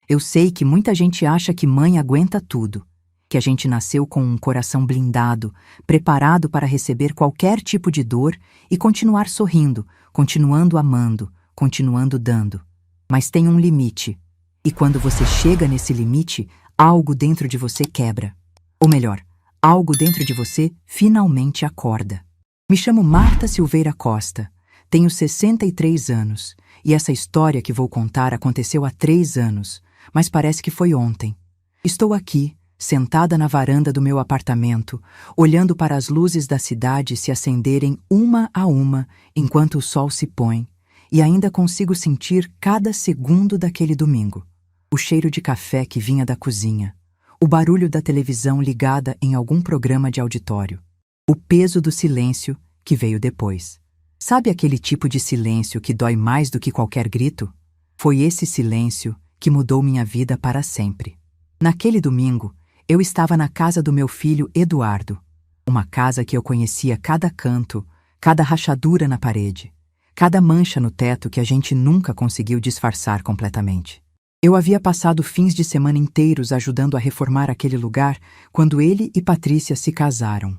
Eu sei que muita gente acha que mãe aguenta tudo, que a gente nasceu com um coração blindado, preparado para receber qualquer tipo de dor e continuar sorrindo, continuando amando, continuando dando. Mas tem um limite, e quando você chega nesse limite, algo dentro de você quebra. Ou melhor, algo dentro de você finalmente acorda. Me chamo Marta Silveira Costa, tenho 63 anos, e essa história que vou contar aconteceu há 3 anos, mas parece que foi ontem. Estou aqui, sentada na varanda do meu apartamento, olhando para as luzes da cidade se acenderem uma a uma enquanto o sol se põe, e ainda consigo sentir cada segundo daquele domingo. O cheiro de café que vinha da cozinha, o barulho da televisão ligada em algum programa de auditório, o peso do silêncio que veio depois. Sabe aquele tipo de silêncio que dói mais do que qualquer grito? Foi esse silêncio que mudou minha vida para sempre. Naquele domingo, eu estava na casa do meu filho Eduardo, uma casa que eu conhecia cada canto, cada rachadura na parede, cada mancha no teto que a gente nunca conseguiu disfarçar completamente. Eu havia passado fins de semana inteiros ajudando a reformar aquele lugar quando ele e Patrícia se casaram.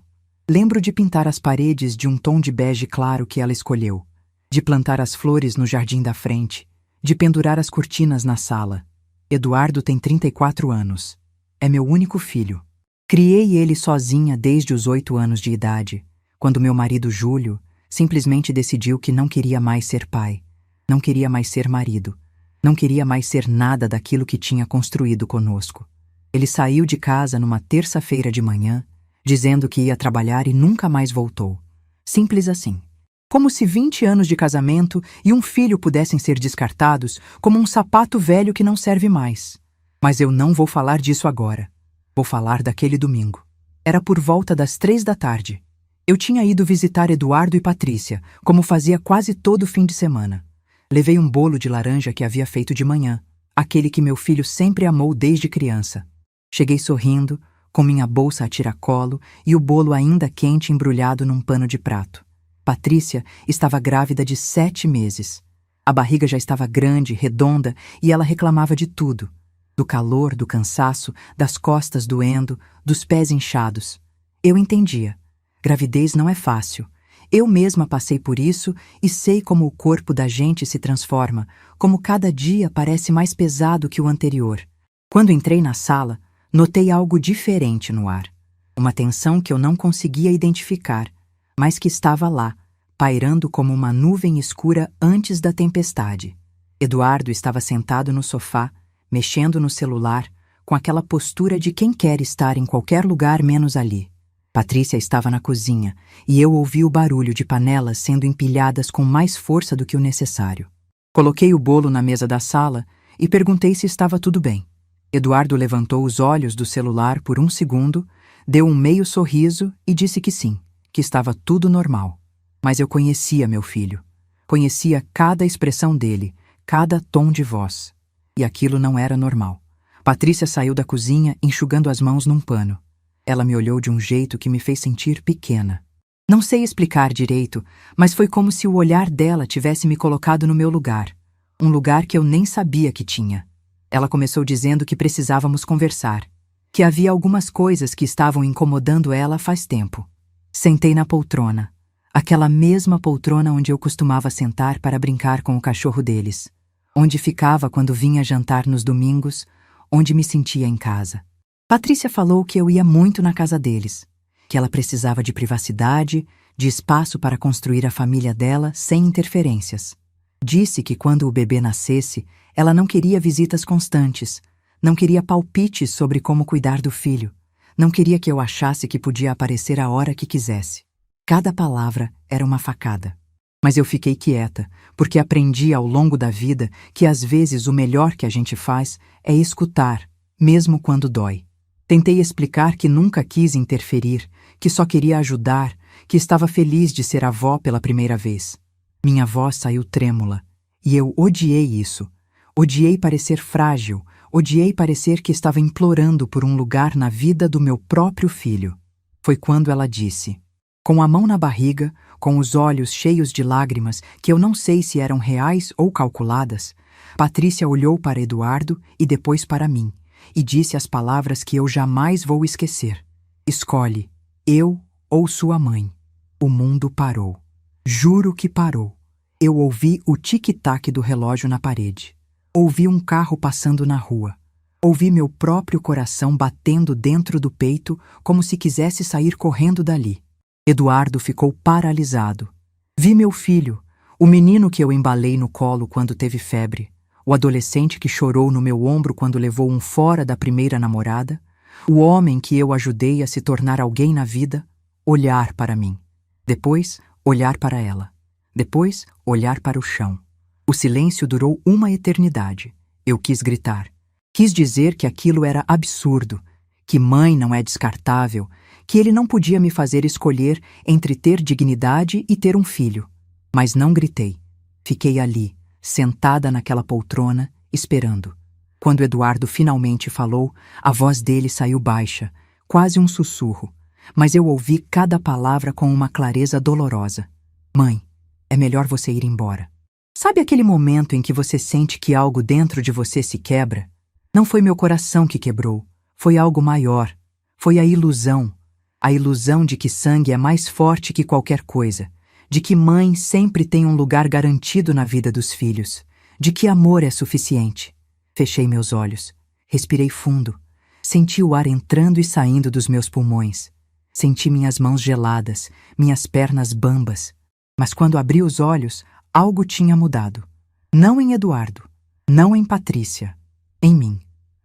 Lembro de pintar as paredes de um tom de bege claro que ela escolheu, de plantar as flores no jardim da frente, de pendurar as cortinas na sala. Eduardo tem 34 anos. É meu único filho. Criei ele sozinha desde os 8 anos de idade, quando meu marido Júlio simplesmente decidiu que não queria mais ser pai, não queria mais ser marido, não queria mais ser nada daquilo que tinha construído conosco. Ele saiu de casa numa terça-feira de manhã, dizendo que ia trabalhar e nunca mais voltou. Simples assim. Como se 20 anos de casamento e um filho pudessem ser descartados como um sapato velho que não serve mais. Mas eu não vou falar disso agora. Vou falar daquele domingo. Era por volta das 3 da tarde. Eu tinha ido visitar Eduardo e Patrícia, como fazia quase todo fim de semana. Levei um bolo de laranja que havia feito de manhã, aquele que meu filho sempre amou desde criança. Cheguei sorrindo, com minha bolsa a tiracolo e o bolo ainda quente embrulhado num pano de prato. Patrícia estava grávida de 7 meses. A barriga já estava grande, redonda, e ela reclamava de tudo. Do calor, do cansaço, das costas doendo, dos pés inchados. Eu entendia. Gravidez não é fácil. Eu mesma passei por isso e sei como o corpo da gente se transforma, como cada dia parece mais pesado que o anterior. Quando entrei na sala, notei algo diferente no ar. Uma tensão que eu não conseguia identificar, mas que estava lá, pairando como uma nuvem escura antes da tempestade. Eduardo estava sentado no sofá, mexendo no celular, com aquela postura de quem quer estar em qualquer lugar menos ali. Patrícia estava na cozinha, e eu ouvi o barulho de panelas sendo empilhadas com mais força do que o necessário. Coloquei o bolo na mesa da sala e perguntei se estava tudo bem. Eduardo levantou os olhos do celular por um segundo, deu um meio sorriso e disse que sim, que estava tudo normal. Mas eu conhecia meu filho. Conhecia cada expressão dele, cada tom de voz. E aquilo não era normal. Patrícia saiu da cozinha enxugando as mãos num pano. Ela me olhou de um jeito que me fez sentir pequena. Não sei explicar direito, mas foi como se o olhar dela tivesse me colocado no meu lugar. Um lugar que eu nem sabia que tinha. Ela começou dizendo que precisávamos conversar, que havia algumas coisas que estavam incomodando ela faz tempo. Sentei na poltrona, aquela mesma poltrona onde eu costumava sentar para brincar com o cachorro deles, onde ficava quando vinha jantar nos domingos, onde me sentia em casa. Patrícia falou que eu ia muito na casa deles, que ela precisava de privacidade, de espaço para construir a família dela sem interferências. Disse que quando o bebê nascesse, ela não queria visitas constantes, não queria palpites sobre como cuidar do filho, não queria que eu achasse que podia aparecer a hora que quisesse. Cada palavra era uma facada. Mas eu fiquei quieta, porque aprendi ao longo da vida que às vezes o melhor que a gente faz é escutar, mesmo quando dói. Tentei explicar que nunca quis interferir, que só queria ajudar, que estava feliz de ser avó pela primeira vez. Minha voz saiu trêmula, e eu odiei isso. Odiei parecer frágil, odiei parecer que estava implorando por um lugar na vida do meu próprio filho. Foi quando ela disse, com a mão na barriga, com os olhos cheios de lágrimas que eu não sei se eram reais ou calculadas, Patrícia olhou para Eduardo e depois para mim, e disse as palavras que eu jamais vou esquecer. Escolhe, eu ou sua mãe. O mundo parou. Juro que parou. Eu ouvi o tic-tac do relógio na parede. Ouvi um carro passando na rua. Ouvi meu próprio coração batendo dentro do peito como se quisesse sair correndo dali. Eduardo ficou paralisado. Vi meu filho, o menino que eu embalei no colo quando teve febre, o adolescente que chorou no meu ombro quando levou um fora da primeira namorada, o homem que eu ajudei a se tornar alguém na vida, olhar para mim. Depois, olhar para ela. Depois, olhar para o chão. O silêncio durou uma eternidade. Eu quis gritar. Quis dizer que aquilo era absurdo, que mãe não é descartável, que ele não podia me fazer escolher entre ter dignidade e ter um filho. Mas não gritei. Fiquei ali, sentada naquela poltrona, esperando. Quando Eduardo finalmente falou, a voz dele saiu baixa, quase um sussurro, mas eu ouvi cada palavra com uma clareza dolorosa. Mãe, é melhor você ir embora. Sabe aquele momento em que você sente que algo dentro de você se quebra? Não foi meu coração que quebrou, foi algo maior. Foi a ilusão de que sangue é mais forte que qualquer coisa, de que mãe sempre tem um lugar garantido na vida dos filhos, de que amor é suficiente. Fechei meus olhos, respirei fundo, senti o ar entrando e saindo dos meus pulmões, senti minhas mãos geladas, minhas pernas bambas. Mas quando abri os olhos, algo tinha mudado. Não em Eduardo, não em Patrícia, em mim.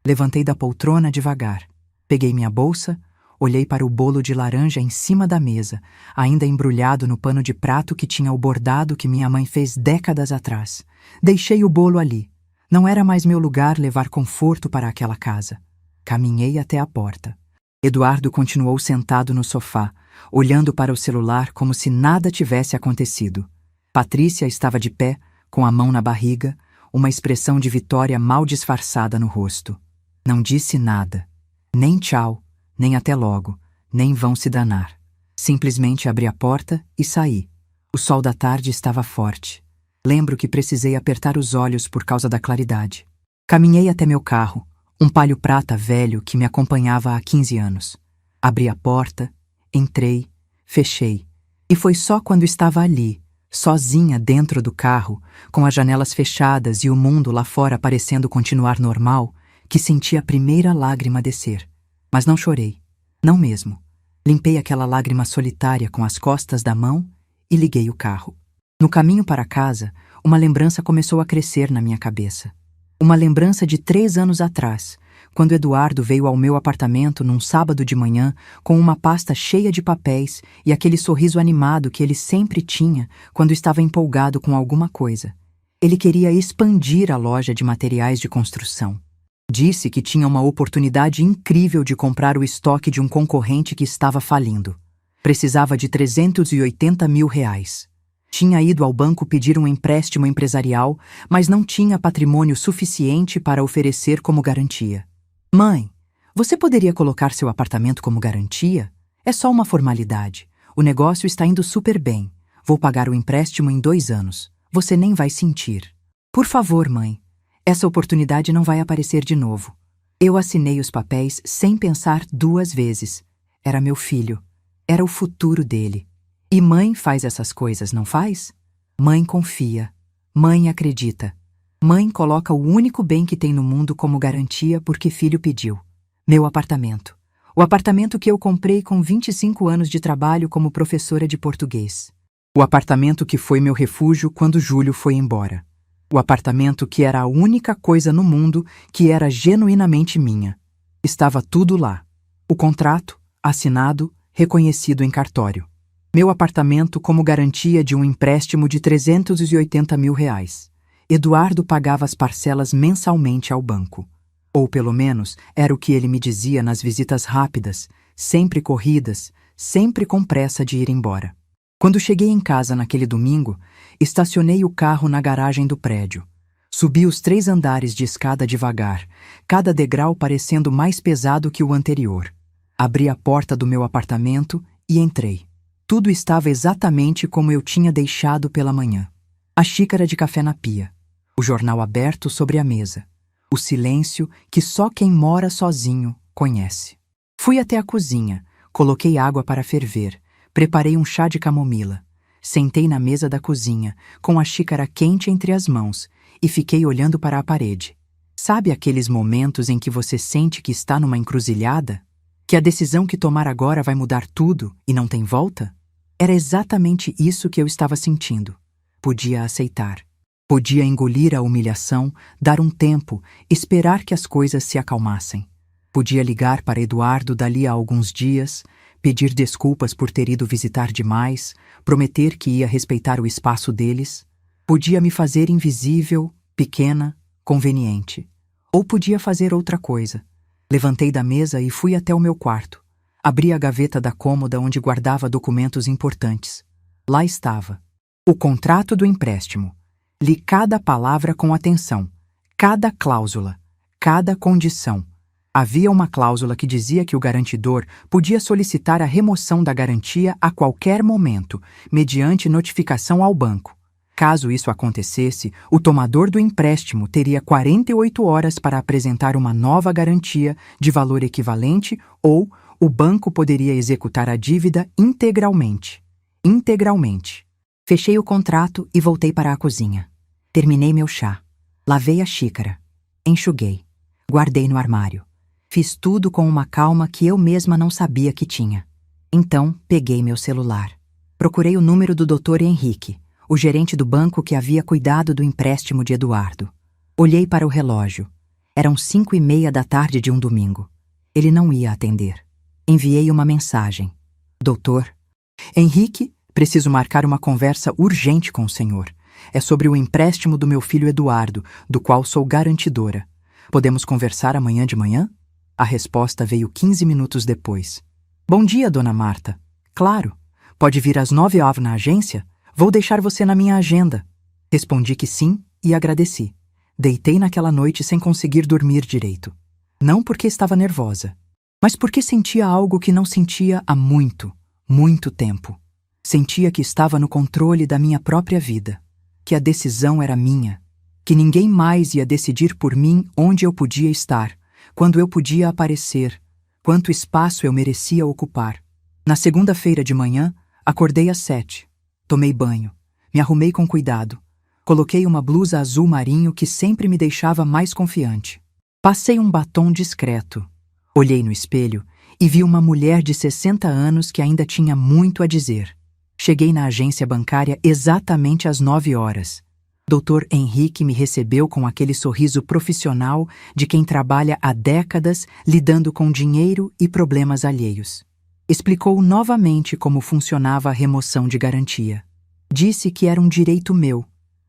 Levantei da poltrona devagar, peguei minha bolsa, olhei para o bolo de laranja em cima da mesa, ainda embrulhado no pano de prato que tinha o bordado que minha mãe fez décadas atrás. Deixei o bolo ali. Não era mais meu lugar levar conforto para aquela casa. Caminhei até a porta. Eduardo continuou sentado no sofá, olhando para o celular como se nada tivesse acontecido. Patrícia estava de pé, com a mão na barriga, uma expressão de vitória mal disfarçada no rosto. Não disse nada. Nem tchau, nem até logo, nem vão se danar. Simplesmente abri a porta e saí. O sol da tarde estava forte. Lembro que precisei apertar os olhos por causa da claridade. Caminhei até meu carro, um Palio prata velho que me acompanhava há 15 anos. Abri a porta, entrei, fechei. E foi só quando estava ali, sozinha dentro do carro, com as janelas fechadas e o mundo lá fora parecendo continuar normal, que senti a primeira lágrima descer. Mas não chorei, não mesmo. Limpei aquela lágrima solitária com as costas da mão e liguei o carro. No caminho para casa, uma lembrança começou a crescer na minha cabeça. Uma lembrança de 3 anos atrás, quando Eduardo veio ao meu apartamento num sábado de manhã com uma pasta cheia de papéis e aquele sorriso animado que ele sempre tinha quando estava empolgado com alguma coisa. Ele queria expandir a loja de materiais de construção. Disse que tinha uma oportunidade incrível de comprar o estoque de um concorrente que estava falindo. Precisava de R$380 mil. Tinha ido ao banco pedir um empréstimo empresarial, mas não tinha patrimônio suficiente para oferecer como garantia. Mãe, você poderia colocar seu apartamento como garantia? É só uma formalidade. O negócio está indo super bem. Vou pagar o empréstimo em 2 anos. Você nem vai sentir. Por favor, mãe. Essa oportunidade não vai aparecer de novo. Eu assinei os papéis sem pensar 2 vezes. Era meu filho. Era o futuro dele. E mãe faz essas coisas, não faz? Mãe confia. Mãe acredita. Mãe coloca o único bem que tem no mundo como garantia porque filho pediu. Meu apartamento. O apartamento que eu comprei com 25 anos de trabalho como professora de português. O apartamento que foi meu refúgio quando Júlio foi embora. O apartamento que era a única coisa no mundo que era genuinamente minha. Estava tudo lá. O contrato, assinado, reconhecido em cartório. Meu apartamento como garantia de um empréstimo de R$380 mil. Eduardo pagava as parcelas mensalmente ao banco. Ou pelo menos era o que ele me dizia nas visitas rápidas, sempre corridas, sempre com pressa de ir embora. Quando cheguei em casa naquele domingo, estacionei o carro na garagem do prédio. Subi os 3 andares de escada devagar, cada degrau parecendo mais pesado que o anterior. Abri a porta do meu apartamento e entrei. Tudo estava exatamente como eu tinha deixado pela manhã. A xícara de café na pia. o jornal aberto sobre a mesa, o silêncio que só quem mora sozinho conhece. Fui até a cozinha, coloquei água para ferver, preparei um chá de camomila. Sentei na mesa da cozinha, com a xícara quente entre as mãos, e fiquei olhando para a parede. Sabe aqueles momentos em que você sente que está numa encruzilhada? Que a decisão que tomar agora vai mudar tudo e não tem volta? Era exatamente isso que eu estava sentindo. Podia aceitar. Podia engolir a humilhação, dar um tempo, esperar que as coisas se acalmassem. Podia ligar para Eduardo dali a alguns dias, pedir desculpas por ter ido visitar demais, prometer que ia respeitar o espaço deles. Podia me fazer invisível, pequena, conveniente. Ou podia fazer outra coisa. Levantei da mesa e fui até o meu quarto. Abri a gaveta da cômoda onde guardava documentos importantes. Lá estava. O contrato do empréstimo. Li cada palavra com atenção, cada cláusula, cada condição. Havia uma cláusula que dizia que o garantidor podia solicitar a remoção da garantia a qualquer momento, mediante notificação ao banco. Caso isso acontecesse, o tomador do empréstimo teria 48 horas para apresentar uma nova garantia de valor equivalente ou o banco poderia executar a dívida integralmente. Integralmente. Fechei o contrato e voltei para a cozinha. Terminei meu chá. Lavei a xícara. Enxuguei. Guardei no armário. Fiz tudo com uma calma que eu mesma não sabia que tinha. Então, peguei meu celular. Procurei o número do Dr. Henrique, o gerente do banco que havia cuidado do empréstimo de Eduardo. Olhei para o relógio. Eram 5:30 da tarde de um domingo. Ele não ia atender. Enviei uma mensagem. Doutor, Henrique, preciso marcar uma conversa urgente com o senhor. É sobre o empréstimo do meu filho Eduardo, do qual sou garantidora. Podemos conversar amanhã de manhã? A resposta veio 15 minutos depois. Bom dia, dona Marta. Claro. Pode vir às 9h na agência? Vou deixar você na minha agenda. Respondi que sim e agradeci. Deitei naquela noite sem conseguir dormir direito. Não porque estava nervosa, mas porque sentia algo que não sentia há muito, muito tempo. Sentia que estava no controle da minha própria vida, que a decisão era minha, que ninguém mais ia decidir por mim onde eu podia estar, quando eu podia aparecer, quanto espaço eu merecia ocupar. Na segunda-feira de manhã, acordei às 7. Tomei banho, me arrumei com cuidado. Coloquei uma blusa azul marinho que sempre me deixava mais confiante. Passei um batom discreto. Olhei no espelho e vi uma mulher de 60 anos que ainda tinha muito a dizer. Cheguei na agência bancária exatamente às 9h. Dr. Henrique me recebeu com aquele sorriso profissional de quem trabalha há décadas lidando com dinheiro e problemas alheios. Explicou novamente como funcionava a remoção de garantia. Disse que era um direito meu,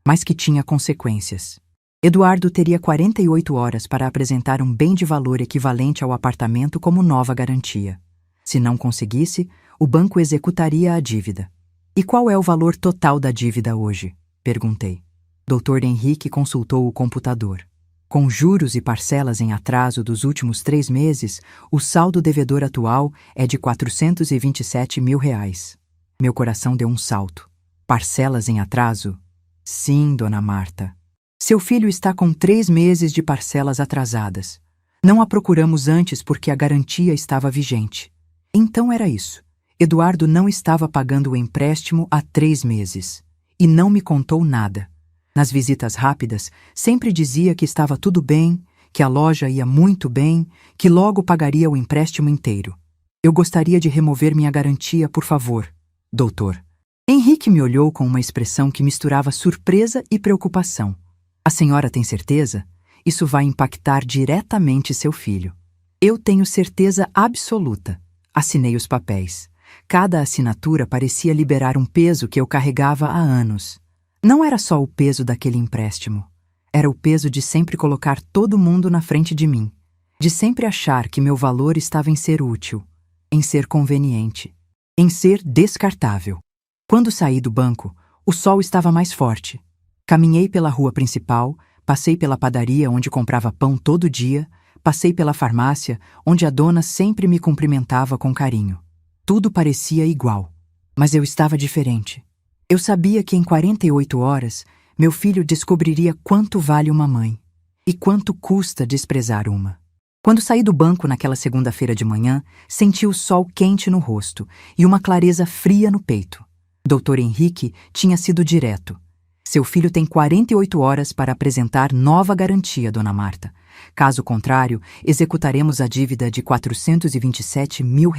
mas que tinha consequências. Eduardo teria 48 horas para apresentar um bem de valor equivalente ao apartamento como nova garantia. Se não conseguisse, o banco executaria a dívida. E qual é o valor total da dívida hoje? Perguntei. Dr. Henrique consultou o computador. Com juros e parcelas em atraso dos últimos 3 meses, o saldo devedor atual é de R$427 mil. Meu coração deu um salto. Parcelas em atraso? Sim, dona Marta. Seu filho está com 3 meses de parcelas atrasadas. Não a procuramos antes porque a garantia estava vigente. Então era isso. Eduardo não estava pagando o empréstimo há 3 meses. E não me contou nada. Nas visitas rápidas, sempre dizia que estava tudo bem, que a loja ia muito bem, que logo pagaria o empréstimo inteiro. Eu gostaria de remover minha garantia, por favor, doutor. Henrique me olhou com uma expressão que misturava surpresa e preocupação. A senhora tem certeza? Isso vai impactar diretamente seu filho. Eu tenho certeza absoluta. Assinei os papéis. Cada assinatura parecia liberar um peso que eu carregava há anos. Não era só o peso daquele empréstimo. Era o peso de sempre colocar todo mundo na frente de mim. De sempre achar que meu valor estava em ser útil, em ser conveniente, em ser descartável. Quando saí do banco, o sol estava mais forte. Caminhei pela rua principal, passei pela padaria onde comprava pão todo dia, passei pela farmácia onde a dona sempre me cumprimentava com carinho. Tudo parecia igual, mas eu estava diferente. Eu sabia que em 48 horas, meu filho descobriria quanto vale uma mãe e quanto custa desprezar uma. Quando saí do banco naquela segunda-feira de manhã, senti o sol quente no rosto e uma clareza fria no peito. Dr. Henrique tinha sido direto. Seu filho tem 48 horas para apresentar nova garantia, Dona Marta. Caso contrário, executaremos a dívida de R$ 427 mil.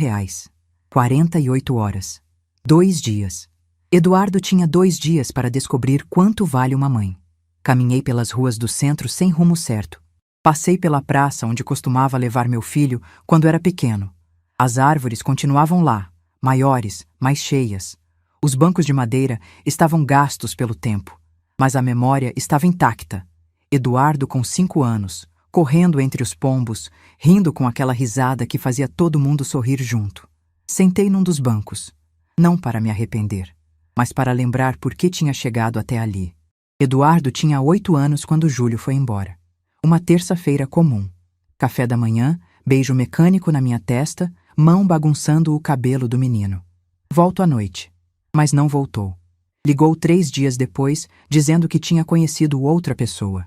48 horas. 2 dias. Eduardo tinha 2 dias para descobrir quanto vale uma mãe. Caminhei pelas ruas do centro sem rumo certo. Passei pela praça onde costumava levar meu filho quando era pequeno. As árvores continuavam lá, maiores, mais cheias. Os bancos de madeira estavam gastos pelo tempo, mas a memória estava intacta. Eduardo com 5 anos, correndo entre os pombos, rindo com aquela risada que fazia todo mundo sorrir junto. Sentei num dos bancos, não para me arrepender, mas para lembrar por que tinha chegado até ali. Eduardo tinha 8 anos quando Júlio foi embora. Uma terça-feira comum. Café da manhã, beijo mecânico na minha testa, mão bagunçando o cabelo do menino. Volto à noite. Mas não voltou. Ligou 3 dias depois, dizendo que tinha conhecido outra pessoa.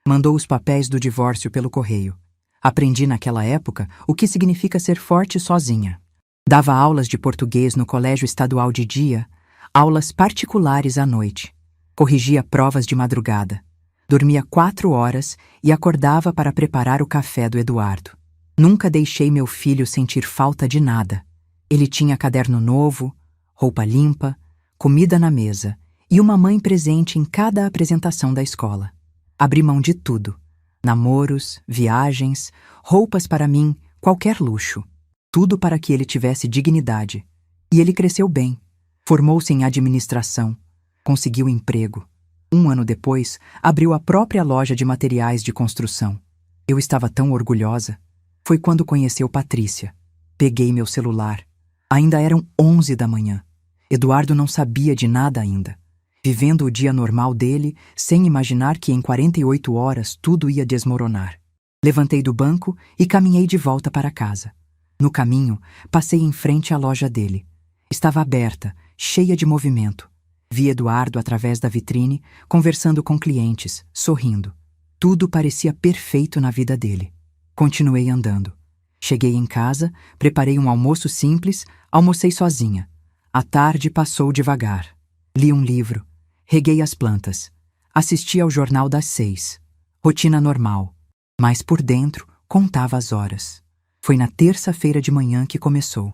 Mandou os papéis do divórcio pelo correio. Aprendi naquela época o que significa ser forte sozinha. Dava aulas de português no colégio estadual de dia, aulas particulares à noite. Corrigia provas de madrugada. Dormia 4 horas e acordava para preparar o café do Eduardo. Nunca deixei meu filho sentir falta de nada. Ele tinha caderno novo, roupa limpa, comida na mesa e uma mãe presente em cada apresentação da escola. Abri mão de tudo. Namoros, viagens, roupas para mim, qualquer luxo. Tudo para que ele tivesse dignidade. E ele cresceu bem. Formou-se em administração. Conseguiu emprego. 1 ano depois, abriu a própria loja de materiais de construção. Eu estava tão orgulhosa. Foi quando conheceu Patrícia. Peguei meu celular. Ainda eram 11 da manhã. Eduardo não sabia de nada ainda. Vivendo o dia normal dele, sem imaginar que em 48 horas tudo ia desmoronar. Levantei do banco e caminhei de volta para casa. No caminho, passei em frente à loja dele. Estava aberta, cheia de movimento. Vi Eduardo através da vitrine, conversando com clientes, sorrindo. Tudo parecia perfeito na vida dele. Continuei andando. Cheguei em casa, preparei um almoço simples, almocei sozinha. A tarde passou devagar. Li um livro. Reguei as plantas. Assisti ao jornal das 6. Rotina normal. Mas por dentro, contava as horas. Foi na terça-feira de manhã que começou.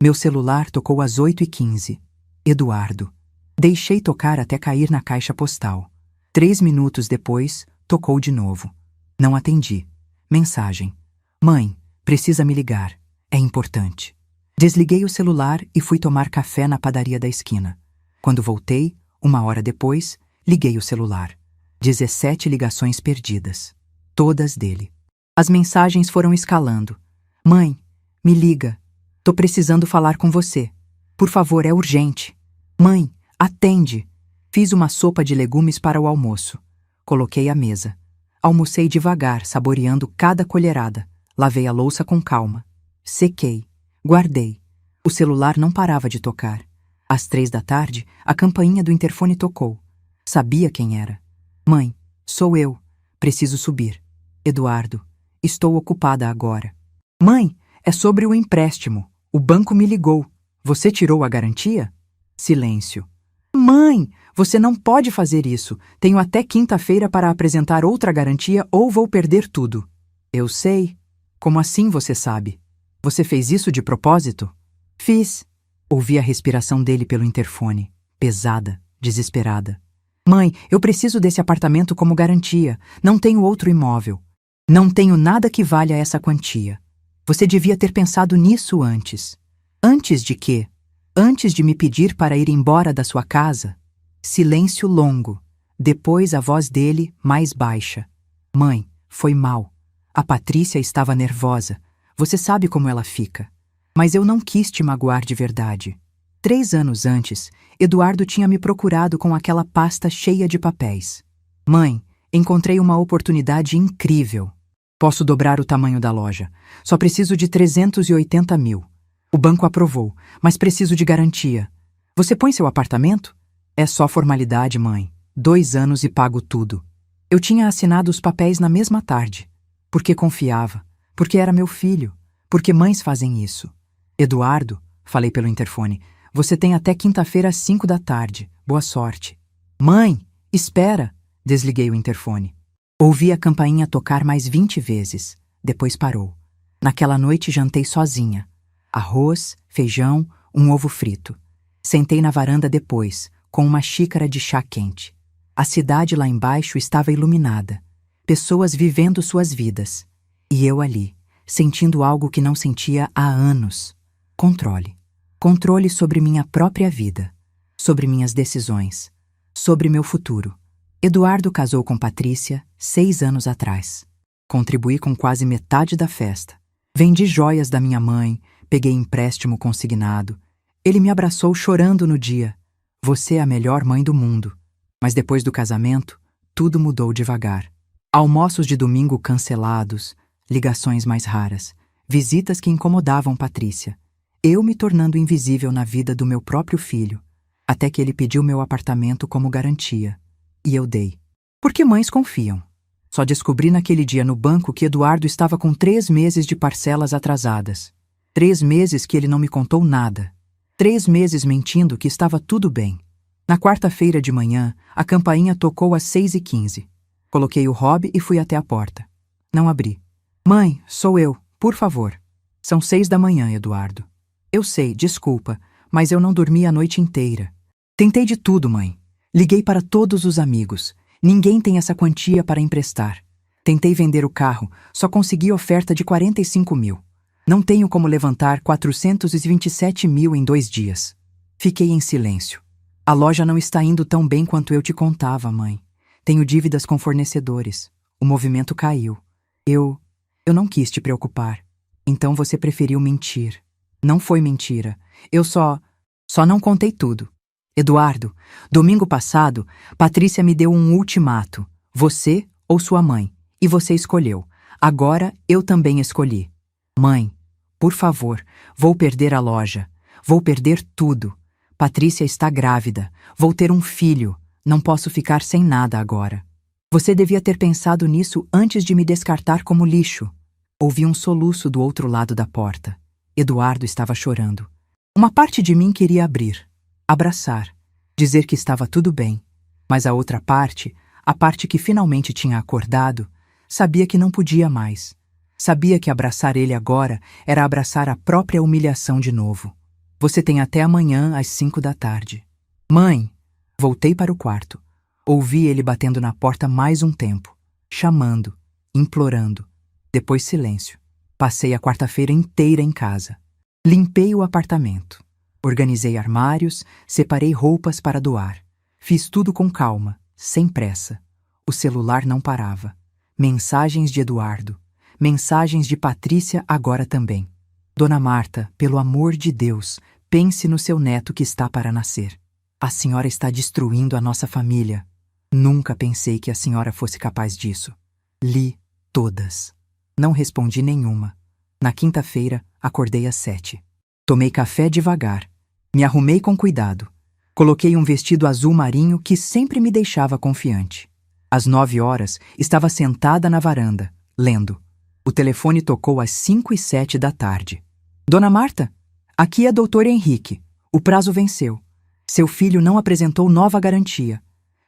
Meu celular tocou às 8h15. Eduardo. Deixei tocar até cair na caixa postal. 3 minutos depois, tocou de novo. Não atendi. Mensagem. Mãe, precisa me ligar. É importante. Desliguei o celular e fui tomar café na padaria da esquina. Quando voltei, 1 hora depois, liguei o celular. 17 ligações perdidas. Todas dele. As mensagens foram escalando. Mãe, me liga. Tô precisando falar com você. Por favor, é urgente. Mãe, atende. Fiz uma sopa de legumes para o almoço. Coloquei à mesa. Almocei devagar, saboreando cada colherada. Lavei a louça com calma. Sequei. Guardei. O celular não parava de tocar. Às 3 da tarde, a campainha do interfone tocou. Sabia quem era. Mãe, sou eu. Preciso subir. Eduardo, estou ocupada agora. Mãe, é sobre o empréstimo. O banco me ligou. Você tirou a garantia? Silêncio. Mãe, você não pode fazer isso. Tenho até quinta-feira para apresentar outra garantia ou vou perder tudo. Eu sei. Como assim você sabe? Você fez isso de propósito? Fiz. Ouvi a respiração dele pelo interfone, pesada, desesperada. Mãe, eu preciso desse apartamento como garantia. Não tenho outro imóvel. Não tenho nada que valha essa quantia. Você devia ter pensado nisso antes. Antes de quê? Antes de me pedir para ir embora da sua casa? Silêncio longo. Depois a voz dele, mais baixa. Mãe, foi mal. A Patrícia estava nervosa. Você sabe como ela fica. Mas eu não quis te magoar de verdade. 3 anos antes, Eduardo tinha me procurado com aquela pasta cheia de papéis. Mãe, encontrei uma oportunidade incrível. Posso dobrar o tamanho da loja. Só preciso de 380 mil. O banco aprovou, mas preciso de garantia. Você põe seu apartamento? É só formalidade, mãe. 2 anos e pago tudo. Eu tinha assinado os papéis na mesma tarde. Porque confiava. Porque era meu filho. Porque mães fazem isso. Eduardo, falei pelo interfone, você tem até quinta-feira às 5 da tarde. Boa sorte. Mãe, espera! Desliguei o interfone. Ouvi a campainha tocar mais 20 vezes. Depois parou. Naquela noite jantei sozinha. Arroz, feijão, um ovo frito. Sentei na varanda depois, com uma xícara de chá quente. A cidade lá embaixo estava iluminada. Pessoas vivendo suas vidas. E eu ali, sentindo algo que não sentia há anos. Controle. Controle sobre minha própria vida. Sobre minhas decisões. Sobre meu futuro. Eduardo casou com Patrícia 6 anos atrás. Contribuí com quase metade da festa. Vendi joias da minha mãe, peguei empréstimo consignado. Ele me abraçou chorando no dia. Você é a melhor mãe do mundo. Mas depois do casamento, tudo mudou devagar. Almoços de domingo cancelados, ligações mais raras, visitas que incomodavam Patrícia. Eu me tornando invisível na vida do meu próprio filho, até que ele pediu meu apartamento como garantia. E eu dei. Porque mães confiam. Só descobri naquele dia no banco que Eduardo estava com 3 meses de parcelas atrasadas. 3 meses que ele não me contou nada. 3 meses mentindo que estava tudo bem. Na quarta-feira de manhã, a campainha tocou às 6h15. Coloquei o Rob e fui até a porta. Não abri. Mãe, sou eu, por favor. São 6 da manhã, Eduardo. Eu sei, desculpa, mas eu não dormi a noite inteira. Tentei de tudo, mãe. Liguei para todos os amigos. Ninguém tem essa quantia para emprestar. Tentei vender o carro, só consegui oferta de 45 mil. Não tenho como levantar 427 mil em 2 dias. Fiquei em silêncio. A loja não está indo tão bem quanto eu te contava, mãe. Tenho dívidas com fornecedores. O movimento caiu. Eu não quis te preocupar. Então você preferiu mentir. Não foi mentira. Eu só não contei tudo. Eduardo, domingo passado, Patrícia me deu um ultimato. Você ou sua mãe. E você escolheu. Agora eu também escolhi. Mãe, por favor, vou perder a loja. Vou perder tudo. Patrícia está grávida. Vou ter um filho. Não posso ficar sem nada agora. Você devia ter pensado nisso antes de me descartar como lixo. Ouvi um soluço do outro lado da porta. Eduardo estava chorando. Uma parte de mim queria abrir, abraçar, dizer que estava tudo bem. Mas a outra parte, a parte que finalmente tinha acordado, sabia que não podia mais. Sabia que abraçar ele agora era abraçar a própria humilhação de novo. Você tem até amanhã às 5 da tarde. Mãe! Voltei para o quarto. Ouvi ele batendo na porta mais um tempo, chamando, implorando. Depois silêncio. Passei a quarta-feira inteira em casa. Limpei o apartamento. Organizei armários, separei roupas para doar. Fiz tudo com calma, sem pressa. O celular não parava. Mensagens de Eduardo. Mensagens de Patrícia agora também. Dona Marta, pelo amor de Deus, pense no seu neto que está para nascer. A senhora está destruindo a nossa família. Nunca pensei que a senhora fosse capaz disso. Li todas. Não respondi nenhuma. Na quinta-feira, acordei às 7. Tomei café devagar. Me arrumei com cuidado. Coloquei um vestido azul marinho que sempre me deixava confiante. Às 9 horas, estava sentada na varanda, lendo. O telefone tocou às 5h07 da tarde. Dona Marta, aqui é Dr. Henrique. O prazo venceu. Seu filho não apresentou nova garantia.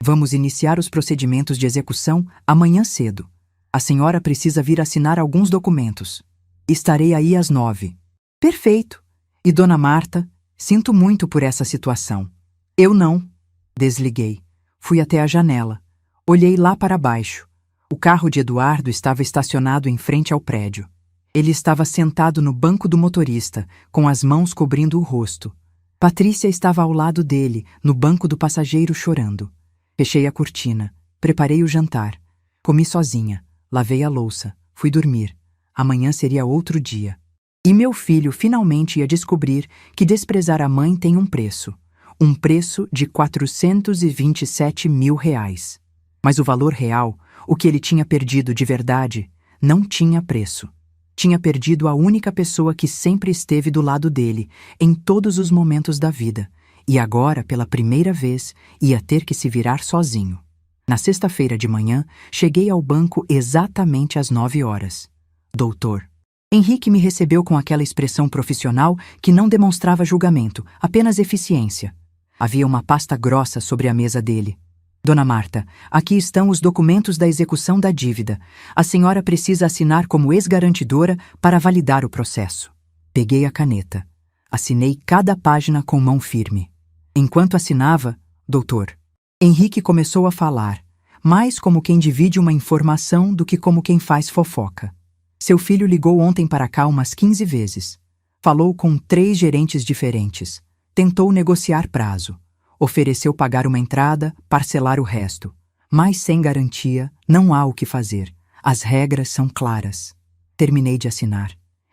Vamos iniciar os procedimentos de execução amanhã cedo. A senhora precisa vir assinar alguns documentos. Estarei aí às 9. Perfeito. E Dona Marta, sinto muito por essa situação. Eu não. Desliguei. Fui até a janela. Olhei lá para baixo. O carro de Eduardo estava estacionado em frente ao prédio. Ele estava sentado no banco do motorista, com as mãos cobrindo o rosto. Patrícia estava ao lado dele, no banco do passageiro, chorando. Fechei a cortina. Preparei o jantar. Comi sozinha. Lavei a louça. Fui dormir. Amanhã seria outro dia. E meu filho finalmente ia descobrir que desprezar a mãe tem um preço. Um preço de 427 mil reais. Mas o valor real, o que ele tinha perdido de verdade, não tinha preço. Tinha perdido a única pessoa que sempre esteve do lado dele, em todos os momentos da vida, E agora, pela primeira vez, ia ter que se virar sozinho. Na sexta-feira de manhã, cheguei ao banco exatamente às 9 horas. Doutor. Henrique me recebeu com aquela expressão profissional que não demonstrava julgamento, apenas eficiência. Havia uma pasta grossa sobre a mesa dele. Dona Marta, aqui estão os documentos da execução da dívida. A senhora precisa assinar como ex-garantidora para validar o processo. Peguei a caneta. Assinei cada página com mão firme. Enquanto assinava, doutor, Henrique começou a falar, mais como quem divide uma informação do que como quem faz fofoca. Seu filho ligou ontem para cá umas 15 vezes. Falou com 3 gerentes diferentes. Tentou negociar prazo. Ofereceu pagar uma entrada, parcelar o resto. Mas sem garantia, não há o que fazer. As regras são claras. Terminei de assinar.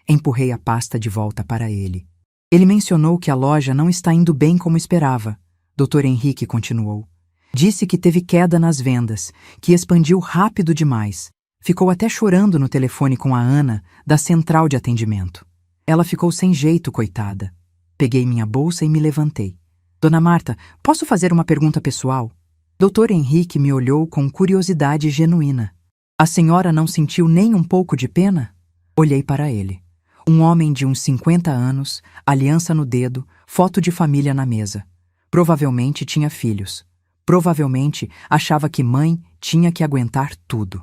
Empurrei a pasta de volta para ele. Ele mencionou que a loja não está indo bem como esperava. Dr. Henrique continuou. Disse que teve queda nas vendas, que expandiu rápido demais. Ficou até chorando no telefone com a Ana, da central de atendimento. Ela ficou sem jeito, coitada. Peguei minha bolsa e me levantei. Dona Marta, posso fazer uma pergunta pessoal? Dr. Henrique me olhou com curiosidade genuína. A senhora não sentiu nem um pouco de pena? Olhei para ele. Um homem de uns 50 anos, aliança no dedo, foto de família na mesa. Provavelmente tinha filhos. Provavelmente achava que mãe tinha que aguentar tudo.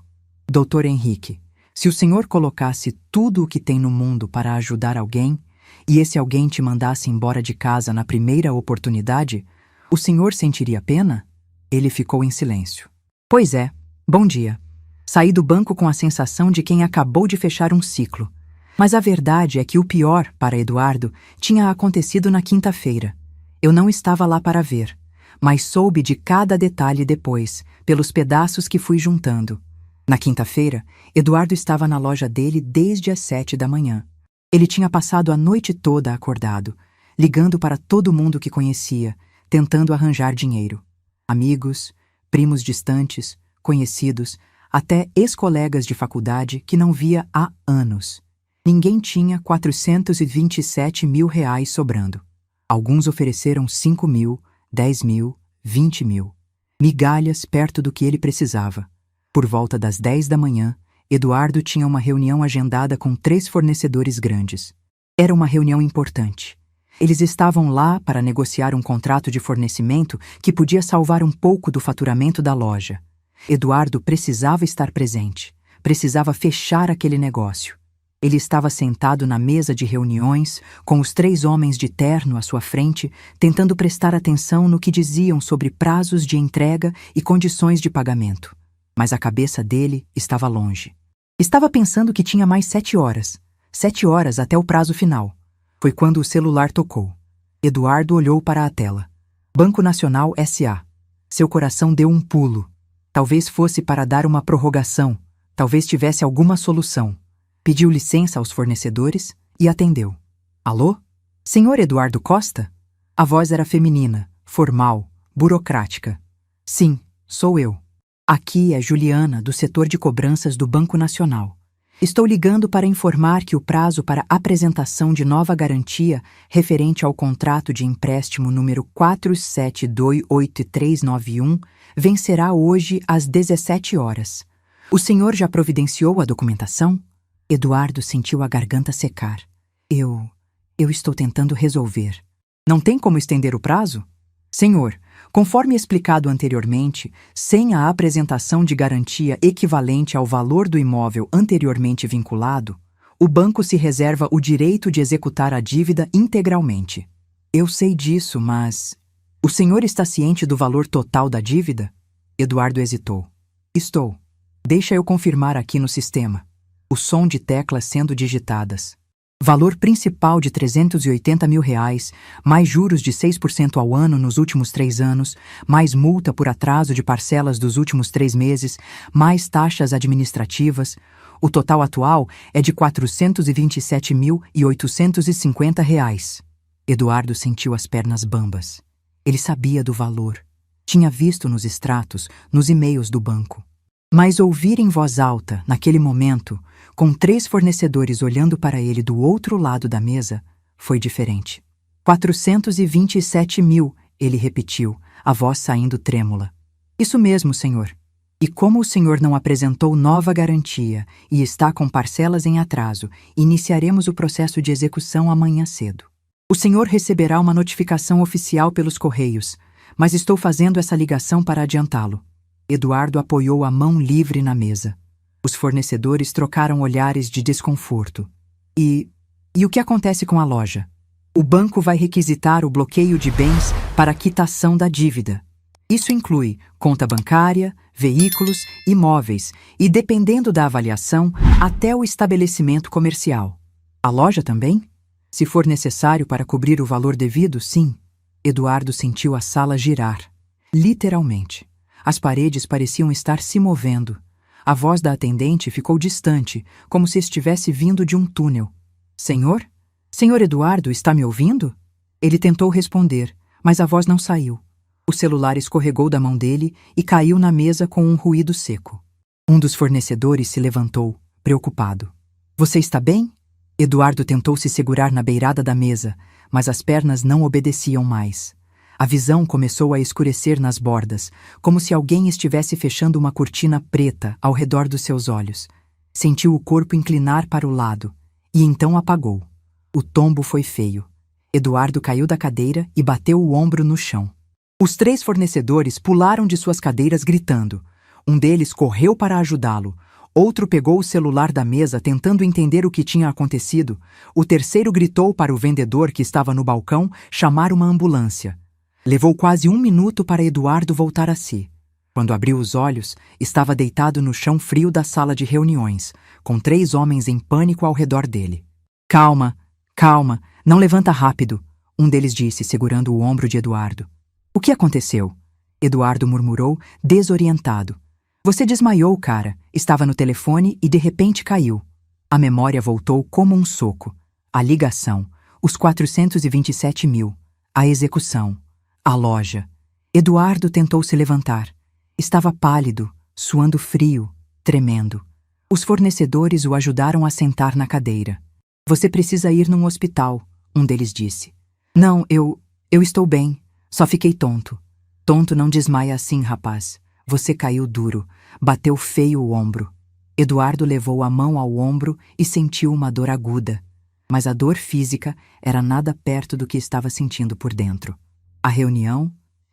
Doutor Henrique, se o senhor colocasse tudo o que tem no mundo para ajudar alguém, e esse alguém te mandasse embora de casa na primeira oportunidade, o senhor sentiria pena? Ele ficou em silêncio. Pois é, bom dia. Saí do banco com a sensação de quem acabou de fechar um ciclo. Mas a verdade é que o pior, para Eduardo, tinha acontecido na quinta-feira. Eu não estava lá para ver, mas soube de cada detalhe depois, pelos pedaços que fui juntando. Na quinta-feira, Eduardo estava na loja dele desde as 7 da manhã. Ele tinha passado a noite toda acordado, ligando para todo mundo que conhecia, tentando arranjar dinheiro. Amigos, primos distantes, conhecidos, até ex-colegas de faculdade que não via há anos. Ninguém tinha 427 mil reais sobrando. Alguns ofereceram 5 mil, 10 mil, 20 mil. Migalhas perto do que ele precisava. Por volta das 10 da manhã, Eduardo tinha uma reunião agendada com 3 fornecedores grandes. Era uma reunião importante. Eles estavam lá para negociar um contrato de fornecimento que podia salvar um pouco do faturamento da loja. Eduardo precisava estar presente. Precisava fechar aquele negócio. Ele estava sentado na mesa de reuniões, com os 3 homens de terno à sua frente, tentando prestar atenção no que diziam sobre prazos de entrega e condições de pagamento. Mas a cabeça dele estava longe. Estava pensando que tinha mais 7 horas. 7 horas até o prazo final. Foi quando o celular tocou. Eduardo olhou para a tela. Banco Nacional S.A. Seu coração deu um pulo. Talvez fosse para dar uma prorrogação. Talvez tivesse alguma solução. Pediu licença aos fornecedores e atendeu. Alô? Senhor Eduardo Costa? A voz era feminina, formal, burocrática. Sim, sou eu. Aqui é Juliana, do setor de cobranças do Banco Nacional. Estou ligando para informar que o prazo para apresentação de nova garantia referente ao contrato de empréstimo número 47288391 vencerá hoje às 17 horas. O senhor já providenciou a documentação? Eduardo sentiu a garganta secar. Eu estou tentando resolver. Não tem como estender o prazo? Senhor, conforme explicado anteriormente, sem a apresentação de garantia equivalente ao valor do imóvel anteriormente vinculado, o banco se reserva o direito de executar a dívida integralmente. Eu sei disso, mas... O senhor está ciente do valor total da dívida? Eduardo hesitou. Estou. Deixa eu confirmar aqui no sistema. O som de teclas sendo digitadas. Valor principal de 380 mil reais, mais juros de 6% ao ano nos últimos 3 anos, mais multa por atraso de parcelas dos últimos 3 meses, mais taxas administrativas. O total atual é de 427.850 reais. Eduardo sentiu as pernas bambas. Ele sabia do valor. Tinha visto nos extratos, nos e-mails do banco. Mas ouvir em voz alta, naquele momento, com 3 fornecedores olhando para ele do outro lado da mesa, foi diferente. 427 mil, ele repetiu, a voz saindo trêmula. Isso mesmo, senhor. E como o senhor não apresentou nova garantia e está com parcelas em atraso, iniciaremos o processo de execução amanhã cedo. O senhor receberá uma notificação oficial pelos correios, mas estou fazendo essa ligação para adiantá-lo. Eduardo apoiou a mão livre na mesa. Os fornecedores trocaram olhares de desconforto. E o que acontece com a loja? O banco vai requisitar o bloqueio de bens para a quitação da dívida. Isso inclui conta bancária, veículos, imóveis e, dependendo da avaliação, até o estabelecimento comercial. A loja também? Se for necessário para cobrir o valor devido, sim. Eduardo sentiu a sala girar. Literalmente. As paredes pareciam estar se movendo. A voz da atendente ficou distante, como se estivesse vindo de um túnel. Senhor? Senhor Eduardo, está me ouvindo? Ele tentou responder, mas a voz não saiu. O celular escorregou da mão dele e caiu na mesa com um ruído seco. Um dos fornecedores se levantou, preocupado. Você está bem? Eduardo tentou se segurar na beirada da mesa, mas as pernas não obedeciam mais. A visão começou a escurecer nas bordas, como se alguém estivesse fechando uma cortina preta ao redor dos seus olhos. Sentiu o corpo inclinar para o lado, e então apagou. O tombo foi feio. Eduardo caiu da cadeira e bateu o ombro no chão. Os 3 fornecedores pularam de suas cadeiras gritando. Um deles correu para ajudá-lo. Outro pegou o celular da mesa tentando entender o que tinha acontecido. O terceiro gritou para o vendedor que estava no balcão chamar uma ambulância. Levou quase 1 minuto para Eduardo voltar a si. Quando abriu os olhos, estava deitado no chão frio da sala de reuniões, com 3 homens em pânico ao redor dele. Calma, calma, não levanta rápido, um deles disse, segurando o ombro de Eduardo. O que aconteceu? Eduardo murmurou, desorientado. Você desmaiou, cara. Estava no telefone e de repente caiu. A memória voltou como um soco. A ligação, os 427 mil, a execução, a loja. Eduardo tentou se levantar. Estava pálido, suando frio, tremendo. Os fornecedores o ajudaram a sentar na cadeira. Você precisa ir num hospital, um deles disse. Não, eu estou bem. Só fiquei tonto. Tonto não desmaia assim, rapaz. Você caiu duro, bateu feio o ombro. Eduardo levou a mão ao ombro e sentiu uma dor aguda. Mas a dor física era nada perto do que estava sentindo por dentro. A reunião?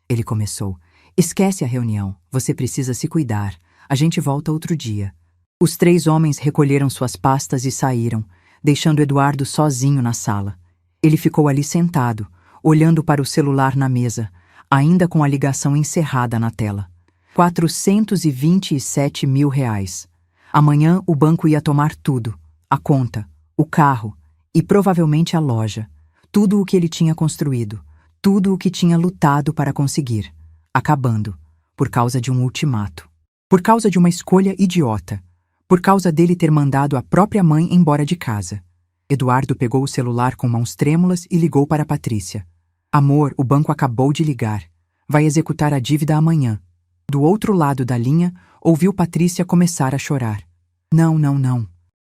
Ele começou. Esquece a reunião. Você precisa se cuidar. A gente volta outro dia. Os 3 homens recolheram suas pastas e saíram, deixando Eduardo sozinho na sala. Ele ficou ali sentado, olhando para o celular na mesa, ainda com a ligação encerrada na tela. 427 mil reais. Amanhã o banco ia tomar tudo, a conta, o carro e provavelmente a loja. Tudo o que ele tinha construído, tudo o que tinha lutado para conseguir, acabando, por causa de um ultimato. Por causa de uma escolha idiota. Por causa dele ter mandado a própria mãe embora de casa. Eduardo pegou o celular com mãos trêmulas e ligou para Patrícia. Amor, o banco acabou de ligar. Vai executar a dívida amanhã. Do outro lado da linha, ouviu Patrícia começar a chorar. Não, não, não.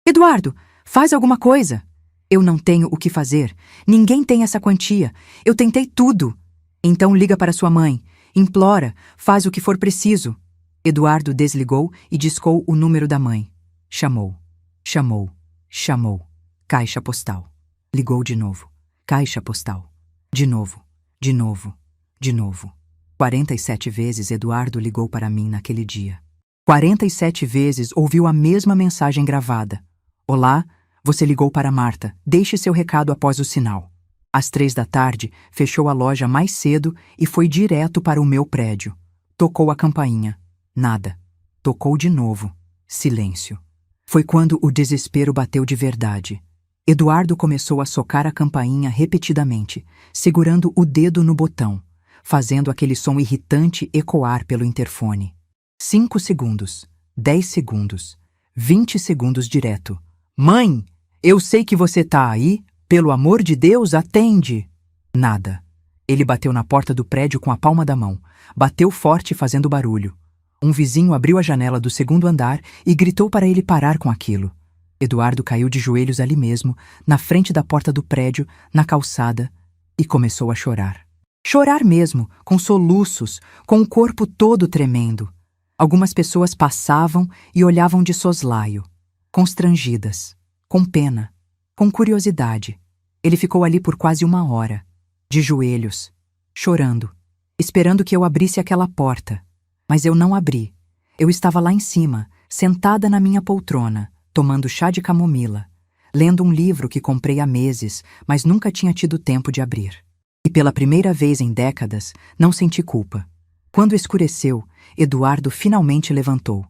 Eduardo, faz alguma coisa. Eu não tenho o que fazer. Ninguém tem essa quantia. Eu tentei tudo. Então liga para sua mãe. Implora, faz o que for preciso. Eduardo desligou e discou o número da mãe. Chamou. Chamou. Chamou. Caixa postal. Ligou de novo. Caixa postal. De novo. De novo. De novo. 47 vezes Eduardo ligou para mim naquele dia. 47 vezes ouviu a mesma mensagem gravada. Olá, você ligou para Marta. Deixe seu recado após o sinal. Às 3 da tarde, fechou a loja mais cedo e foi direto para o meu prédio. Tocou a campainha. Nada. Tocou de novo. Silêncio. Foi quando o desespero bateu de verdade. Eduardo começou a socar a campainha repetidamente, segurando o dedo no botão, fazendo aquele som irritante ecoar pelo interfone. 5 segundos, 10 segundos, 20 segundos direto. Mãe, eu sei que você tá aí. Pelo amor de Deus, atende! Nada. Ele bateu na porta do prédio com a palma da mão. Bateu forte, fazendo barulho. Um vizinho abriu a janela do 2º andar e gritou para ele parar com aquilo. Eduardo caiu de joelhos ali mesmo, na frente da porta do prédio, na calçada, e começou a chorar. Chorar mesmo, com soluços, com o corpo todo tremendo. Algumas pessoas passavam e olhavam de soslaio, constrangidas, com pena, com curiosidade. Ele ficou ali por quase 1 hora, de joelhos, chorando, esperando que eu abrisse aquela porta. Mas eu não abri. Eu estava lá em cima, sentada na minha poltrona, tomando chá de camomila, lendo um livro que comprei há meses, mas nunca tinha tido tempo de abrir. E pela primeira vez em décadas, não senti culpa. Quando escureceu, Eduardo finalmente levantou.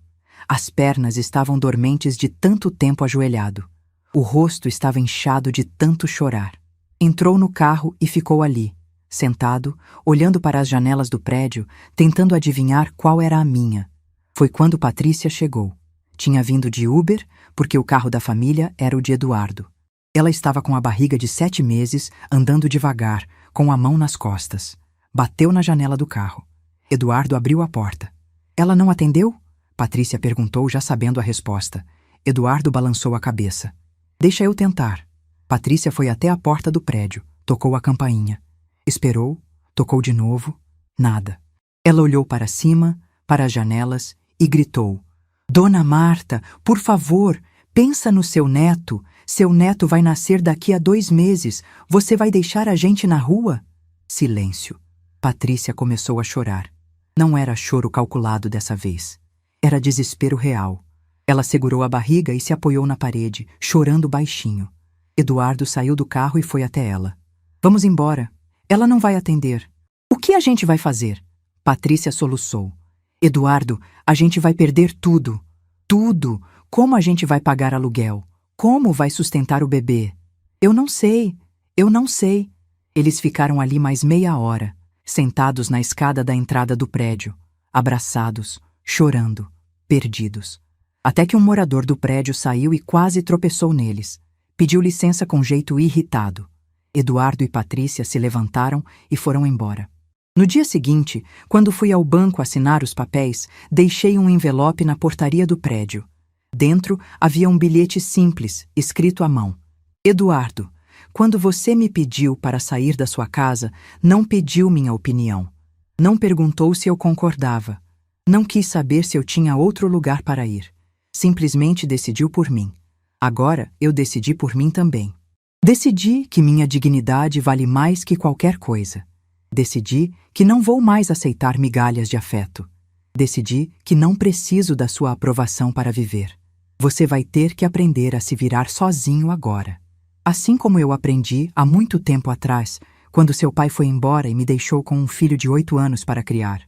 As pernas estavam dormentes de tanto tempo ajoelhado. O rosto estava inchado de tanto chorar. Entrou no carro e ficou ali, sentado, olhando para as janelas do prédio, tentando adivinhar qual era a minha. Foi quando Patrícia chegou. Tinha vindo de Uber, porque o carro da família era o de Eduardo. Ela estava com a barriga de 7 meses, andando devagar, com a mão nas costas. Bateu na janela do carro. Eduardo abriu a porta. Ela não atendeu? Patrícia perguntou, já sabendo a resposta. Eduardo balançou a cabeça. Deixa eu tentar. Patrícia foi até a porta do prédio, tocou a campainha. Esperou, tocou de novo, nada. Ela olhou para cima, para as janelas e gritou: Dona Marta, por favor, pensa no seu neto. Seu neto vai nascer daqui a 2 meses. Você vai deixar a gente na rua? Silêncio. Patrícia começou a chorar. Não era choro calculado dessa vez. Era desespero real. Ela segurou a barriga e se apoiou na parede, chorando baixinho. Eduardo saiu do carro e foi até ela. Vamos embora. Ela não vai atender. O que a gente vai fazer? Patrícia soluçou. Eduardo, a gente vai perder tudo. Tudo. Como a gente vai pagar aluguel? Como vai sustentar o bebê? Eu não sei. Eu não sei. Eles ficaram ali mais meia hora, sentados na escada da entrada do prédio, abraçados, chorando, perdidos. Até que um morador do prédio saiu e quase tropeçou neles. Pediu licença com jeito irritado. Eduardo e Patrícia se levantaram e foram embora. No dia seguinte, quando fui ao banco assinar os papéis, deixei um envelope na portaria do prédio. Dentro havia um bilhete simples, escrito à mão. Eduardo, quando você me pediu para sair da sua casa, não pediu minha opinião. Não perguntou se eu concordava. Não quis saber se eu tinha outro lugar para ir. Simplesmente decidiu por mim. Agora eu decidi por mim também. Decidi que minha dignidade vale mais que qualquer coisa. Decidi que não vou mais aceitar migalhas de afeto. Decidi que não preciso da sua aprovação para viver. Você vai ter que aprender a se virar sozinho agora. Assim como eu aprendi há muito tempo atrás, quando seu pai foi embora e me deixou com um filho de 8 anos para criar.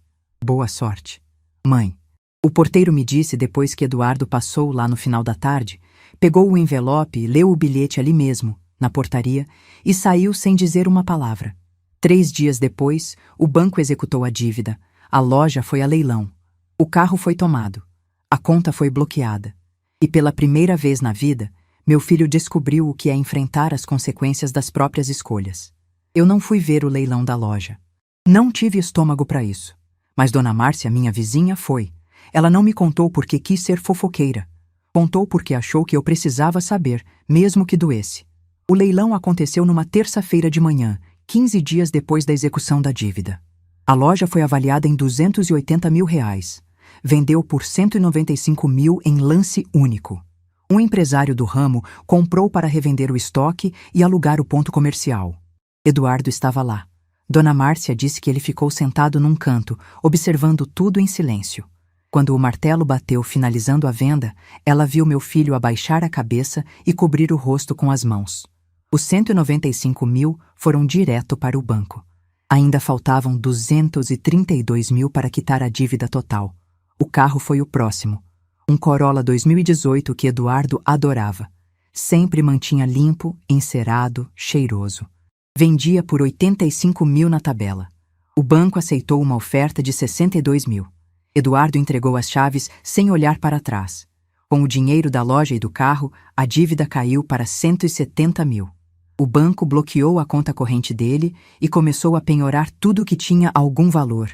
Boa sorte. Mãe. O porteiro me disse depois que Eduardo passou lá no final da tarde, pegou o envelope e leu o bilhete ali mesmo, na portaria, e saiu sem dizer uma palavra. 3 dias depois, o banco executou a dívida, a loja foi a leilão, o carro foi tomado, a conta foi bloqueada. E pela primeira vez na vida, meu filho descobriu o que é enfrentar as consequências das próprias escolhas. Eu não fui ver o leilão da loja. Não tive estômago para isso. Mas Dona Márcia, minha vizinha, foi. Ela não me contou porque quis ser fofoqueira. Contou porque achou que eu precisava saber, mesmo que doesse. O leilão aconteceu numa terça-feira de manhã, 15 dias depois da execução da dívida. A loja foi avaliada em R$280 mil. Vendeu por 195 mil em lance único. Um empresário do ramo comprou para revender o estoque e alugar o ponto comercial. Eduardo estava lá. Dona Márcia disse que ele ficou sentado num canto, observando tudo em silêncio. Quando o martelo bateu finalizando a venda, ela viu meu filho abaixar a cabeça e cobrir o rosto com as mãos. Os 195 mil foram direto para o banco. Ainda faltavam 232 mil para quitar a dívida total. O carro foi o próximo. Um Corolla 2018 que Eduardo adorava. Sempre mantinha limpo, encerado, cheiroso. Vendia por 85 mil na tabela. O banco aceitou uma oferta de 62 mil. Eduardo entregou as chaves sem olhar para trás. Com o dinheiro da loja e do carro, a dívida caiu para 170 mil. O banco bloqueou a conta corrente dele e começou a penhorar tudo que tinha algum valor.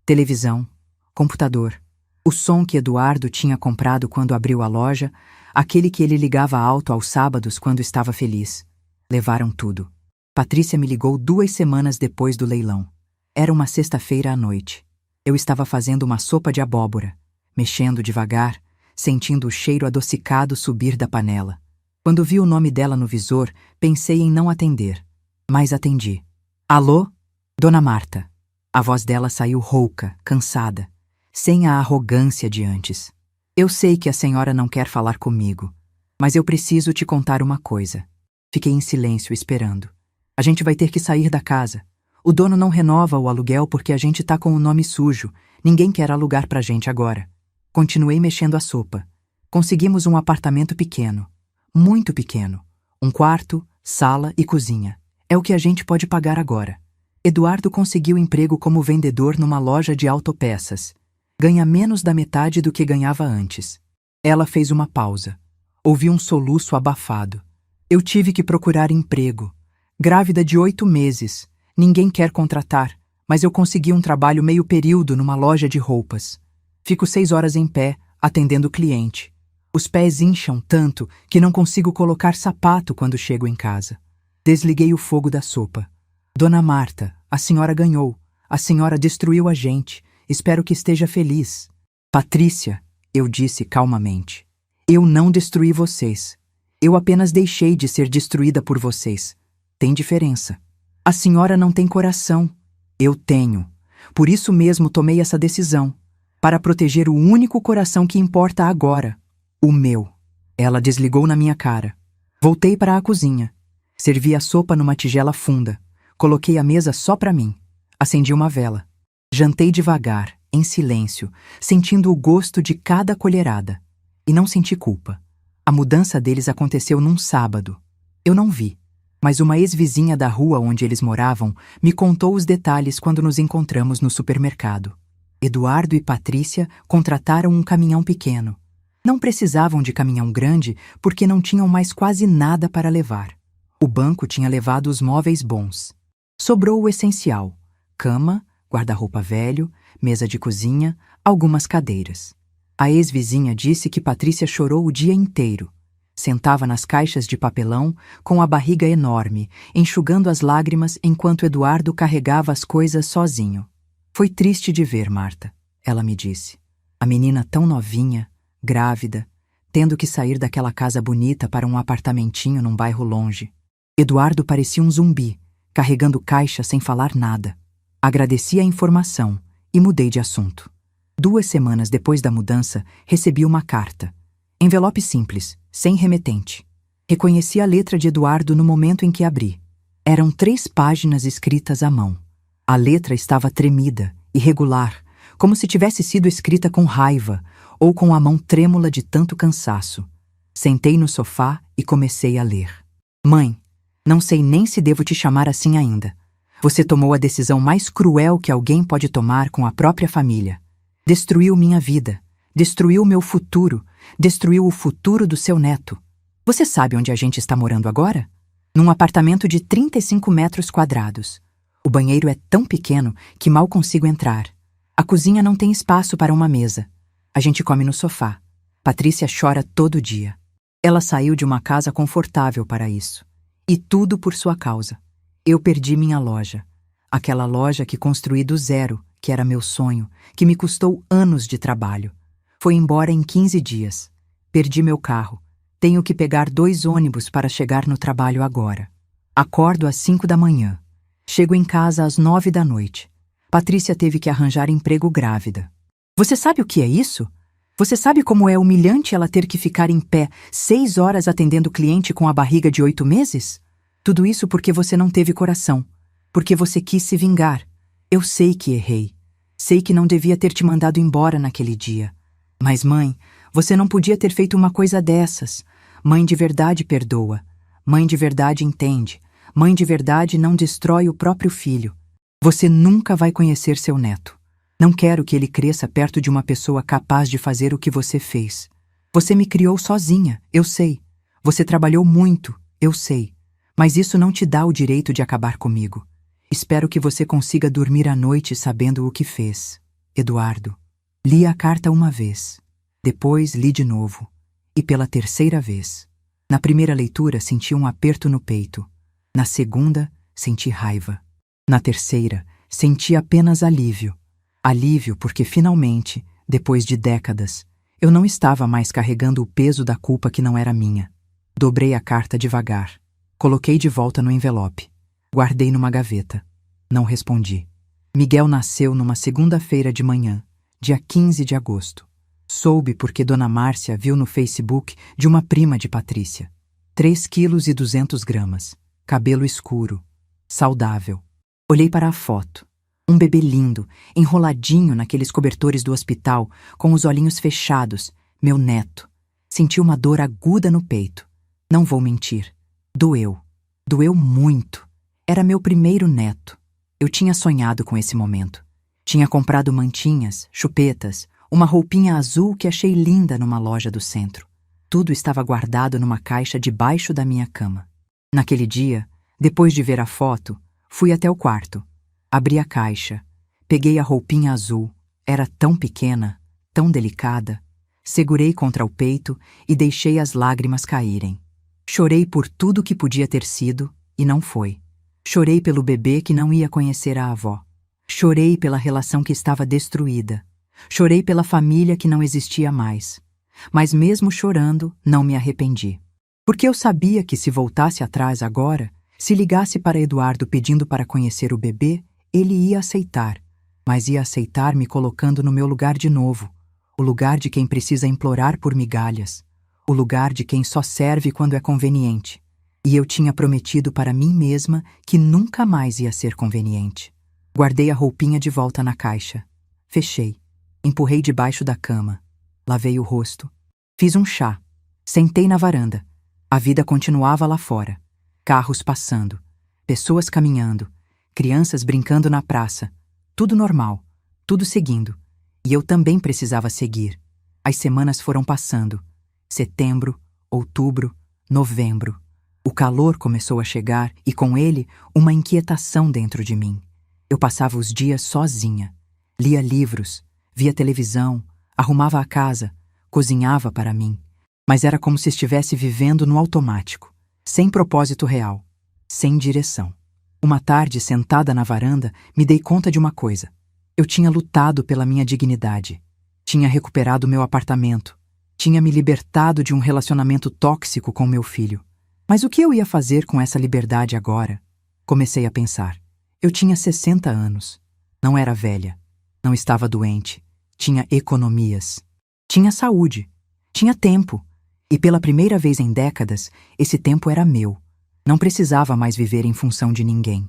Televisão, computador, o som que Eduardo tinha comprado quando abriu a loja, aquele que ele ligava alto aos sábados quando estava feliz. Levaram tudo. Patrícia me ligou 2 semanas depois do leilão. Era uma sexta-feira à noite. Eu estava fazendo uma sopa de abóbora, mexendo devagar, sentindo o cheiro adocicado subir da panela. Quando vi o nome dela no visor, pensei em não atender, mas atendi. Alô? Dona Marta. A voz dela saiu rouca, cansada, sem a arrogância de antes. Eu sei que a senhora não quer falar comigo, mas eu preciso te contar uma coisa. Fiquei em silêncio esperando. A gente vai ter que sair da casa. O dono não renova o aluguel porque a gente tá com o nome sujo. Ninguém quer alugar pra gente agora. Continuei mexendo a sopa. Conseguimos um apartamento pequeno. Muito pequeno. Um quarto, sala e cozinha. É o que a gente pode pagar agora. Eduardo conseguiu emprego como vendedor numa loja de autopeças. Ganha menos da metade do que ganhava antes. Ela fez uma pausa. Ouvi um soluço abafado. Eu tive que procurar emprego. Grávida de 8 meses. Ninguém quer contratar, mas eu consegui um trabalho meio período numa loja de roupas. Fico 6 horas em pé, atendendo o cliente. Os pés incham tanto que não consigo colocar sapato quando chego em casa. Desliguei o fogo da sopa. Dona Marta, a senhora ganhou. A senhora destruiu a gente. Espero que esteja feliz. Patrícia, eu disse calmamente. Eu não destruí vocês. Eu apenas deixei de ser destruída por vocês. Tem diferença. A senhora não tem coração. Eu tenho. Por isso mesmo tomei essa decisão. Para proteger o único coração que importa agora. O meu. Ela desligou na minha cara. Voltei para a cozinha. Servi a sopa numa tigela funda. Coloquei a mesa só para mim. Acendi uma vela. Jantei devagar, em silêncio, sentindo o gosto de cada colherada. E não senti culpa. A mudança deles aconteceu num sábado. Eu não vi. Mas uma ex-vizinha da rua onde eles moravam me contou os detalhes quando nos encontramos no supermercado. Eduardo e Patrícia contrataram um caminhão pequeno. Não precisavam de caminhão grande porque não tinham mais quase nada para levar. O banco tinha levado os móveis bons. Sobrou o essencial: cama, guarda-roupa velho, mesa de cozinha, algumas cadeiras. A ex-vizinha disse que Patrícia chorou o dia inteiro. Sentava nas caixas de papelão, com a barriga enorme, enxugando as lágrimas enquanto Eduardo carregava as coisas sozinho. Foi triste de ver, Marta, ela me disse. A menina tão novinha, grávida, tendo que sair daquela casa bonita para um apartamentinho num bairro longe. Eduardo parecia um zumbi, carregando caixa sem falar nada. Agradeci a informação e mudei de assunto. 2 semanas depois da mudança, recebi uma carta. Envelope simples, sem remetente. Reconheci a letra de Eduardo no momento em que abri. Eram 3 páginas escritas à mão. A letra estava tremida, irregular, como se tivesse sido escrita com raiva ou com a mão trêmula de tanto cansaço. Sentei no sofá e comecei a ler. Mãe, não sei nem se devo te chamar assim ainda. Você tomou a decisão mais cruel que alguém pode tomar com a própria família. Destruiu minha vida. Destruiu meu futuro. Destruiu o futuro do seu neto. Você sabe onde a gente está morando agora? Num apartamento de 35 metros quadrados. O banheiro é tão pequeno que mal consigo entrar. A cozinha não tem espaço para uma mesa. A gente come no sofá. Patrícia chora todo dia. Ela saiu de uma casa confortável para isso. E tudo por sua causa. Eu perdi minha loja. Aquela loja que construí do zero, que era meu sonho, que me custou anos de trabalho. Foi embora em 15 dias. Perdi meu carro. Tenho que pegar 2 ônibus para chegar no trabalho agora. Acordo às 5 da manhã. Chego em casa às 9 da noite. Patrícia teve que arranjar emprego grávida. Você sabe o que é isso? Você sabe como é humilhante ela ter que ficar em pé 6 horas atendendo cliente com a barriga de 8 meses? Tudo isso porque você não teve coração. Porque você quis se vingar. Eu sei que errei. Sei que não devia ter te mandado embora naquele dia. Mas, mãe, você não podia ter feito uma coisa dessas. Mãe de verdade perdoa. Mãe de verdade entende. Mãe de verdade não destrói o próprio filho. Você nunca vai conhecer seu neto. Não quero que ele cresça perto de uma pessoa capaz de fazer o que você fez. Você me criou sozinha, eu sei. Você trabalhou muito, eu sei. Mas isso não te dá o direito de acabar comigo. Espero que você consiga dormir à noite sabendo o que fez. Eduardo. Li a carta uma vez. Depois li de novo. E pela 3ª vez. Na primeira leitura senti um aperto no peito. Na segunda, senti raiva. Na terceira, senti apenas alívio. Alívio porque finalmente, depois de décadas, eu não estava mais carregando o peso da culpa que não era minha. Dobrei a carta devagar. Coloquei de volta no envelope. Guardei numa gaveta. Não respondi. Miguel nasceu numa segunda-feira de manhã, dia 15 de agosto. Soube porque Dona Márcia viu no Facebook de uma prima de Patrícia. 3,2 kg, cabelo escuro, saudável. Olhei para a foto. Um bebê lindo, enroladinho naqueles cobertores do hospital, com os olhinhos fechados, meu neto. Senti uma dor aguda no peito. Não vou mentir. Doeu. Doeu muito. Era meu primeiro neto. Eu tinha sonhado com esse momento. Tinha comprado mantinhas, chupetas, uma roupinha azul que achei linda numa loja do centro. Tudo estava guardado numa caixa debaixo da minha cama. Naquele dia, depois de ver a foto, fui até o quarto. Abri a caixa, peguei a roupinha azul, era tão pequena, tão delicada. Segurei contra o peito e deixei as lágrimas caírem. Chorei por tudo que podia ter sido e não foi. Chorei pelo bebê que não ia conhecer a avó. Chorei pela relação que estava destruída. Chorei pela família que não existia mais. Mas mesmo chorando, não me arrependi. Porque eu sabia que se voltasse atrás agora, se ligasse para Eduardo pedindo para conhecer o bebê, ele ia aceitar, mas ia aceitar me colocando no meu lugar de novo, o lugar de quem precisa implorar por migalhas, o lugar de quem só serve quando é conveniente. E eu tinha prometido para mim mesma que nunca mais ia ser conveniente. Guardei a roupinha de volta na caixa. Fechei. Empurrei debaixo da cama. Lavei o rosto. Fiz um chá. Sentei na varanda. A vida continuava lá fora. Carros passando. Pessoas caminhando. Crianças brincando na praça. Tudo normal. Tudo seguindo. E eu também precisava seguir. As semanas foram passando. Setembro, outubro, novembro. O calor começou a chegar e, com ele, uma inquietação dentro de mim. Eu passava os dias sozinha. Lia livros, via televisão, arrumava a casa, cozinhava para mim. Mas era como se estivesse vivendo no automático, sem propósito real, sem direção. Uma tarde, sentada na varanda, me dei conta de uma coisa. Eu tinha lutado pela minha dignidade. Tinha recuperado meu apartamento. Tinha me libertado de um relacionamento tóxico com meu filho. Mas o que eu ia fazer com essa liberdade agora? Comecei a pensar. Eu tinha 60 anos. Não era velha. Não estava doente. Tinha economias. Tinha saúde. Tinha tempo. E pela primeira vez em décadas, esse tempo era meu. Não precisava mais viver em função de ninguém.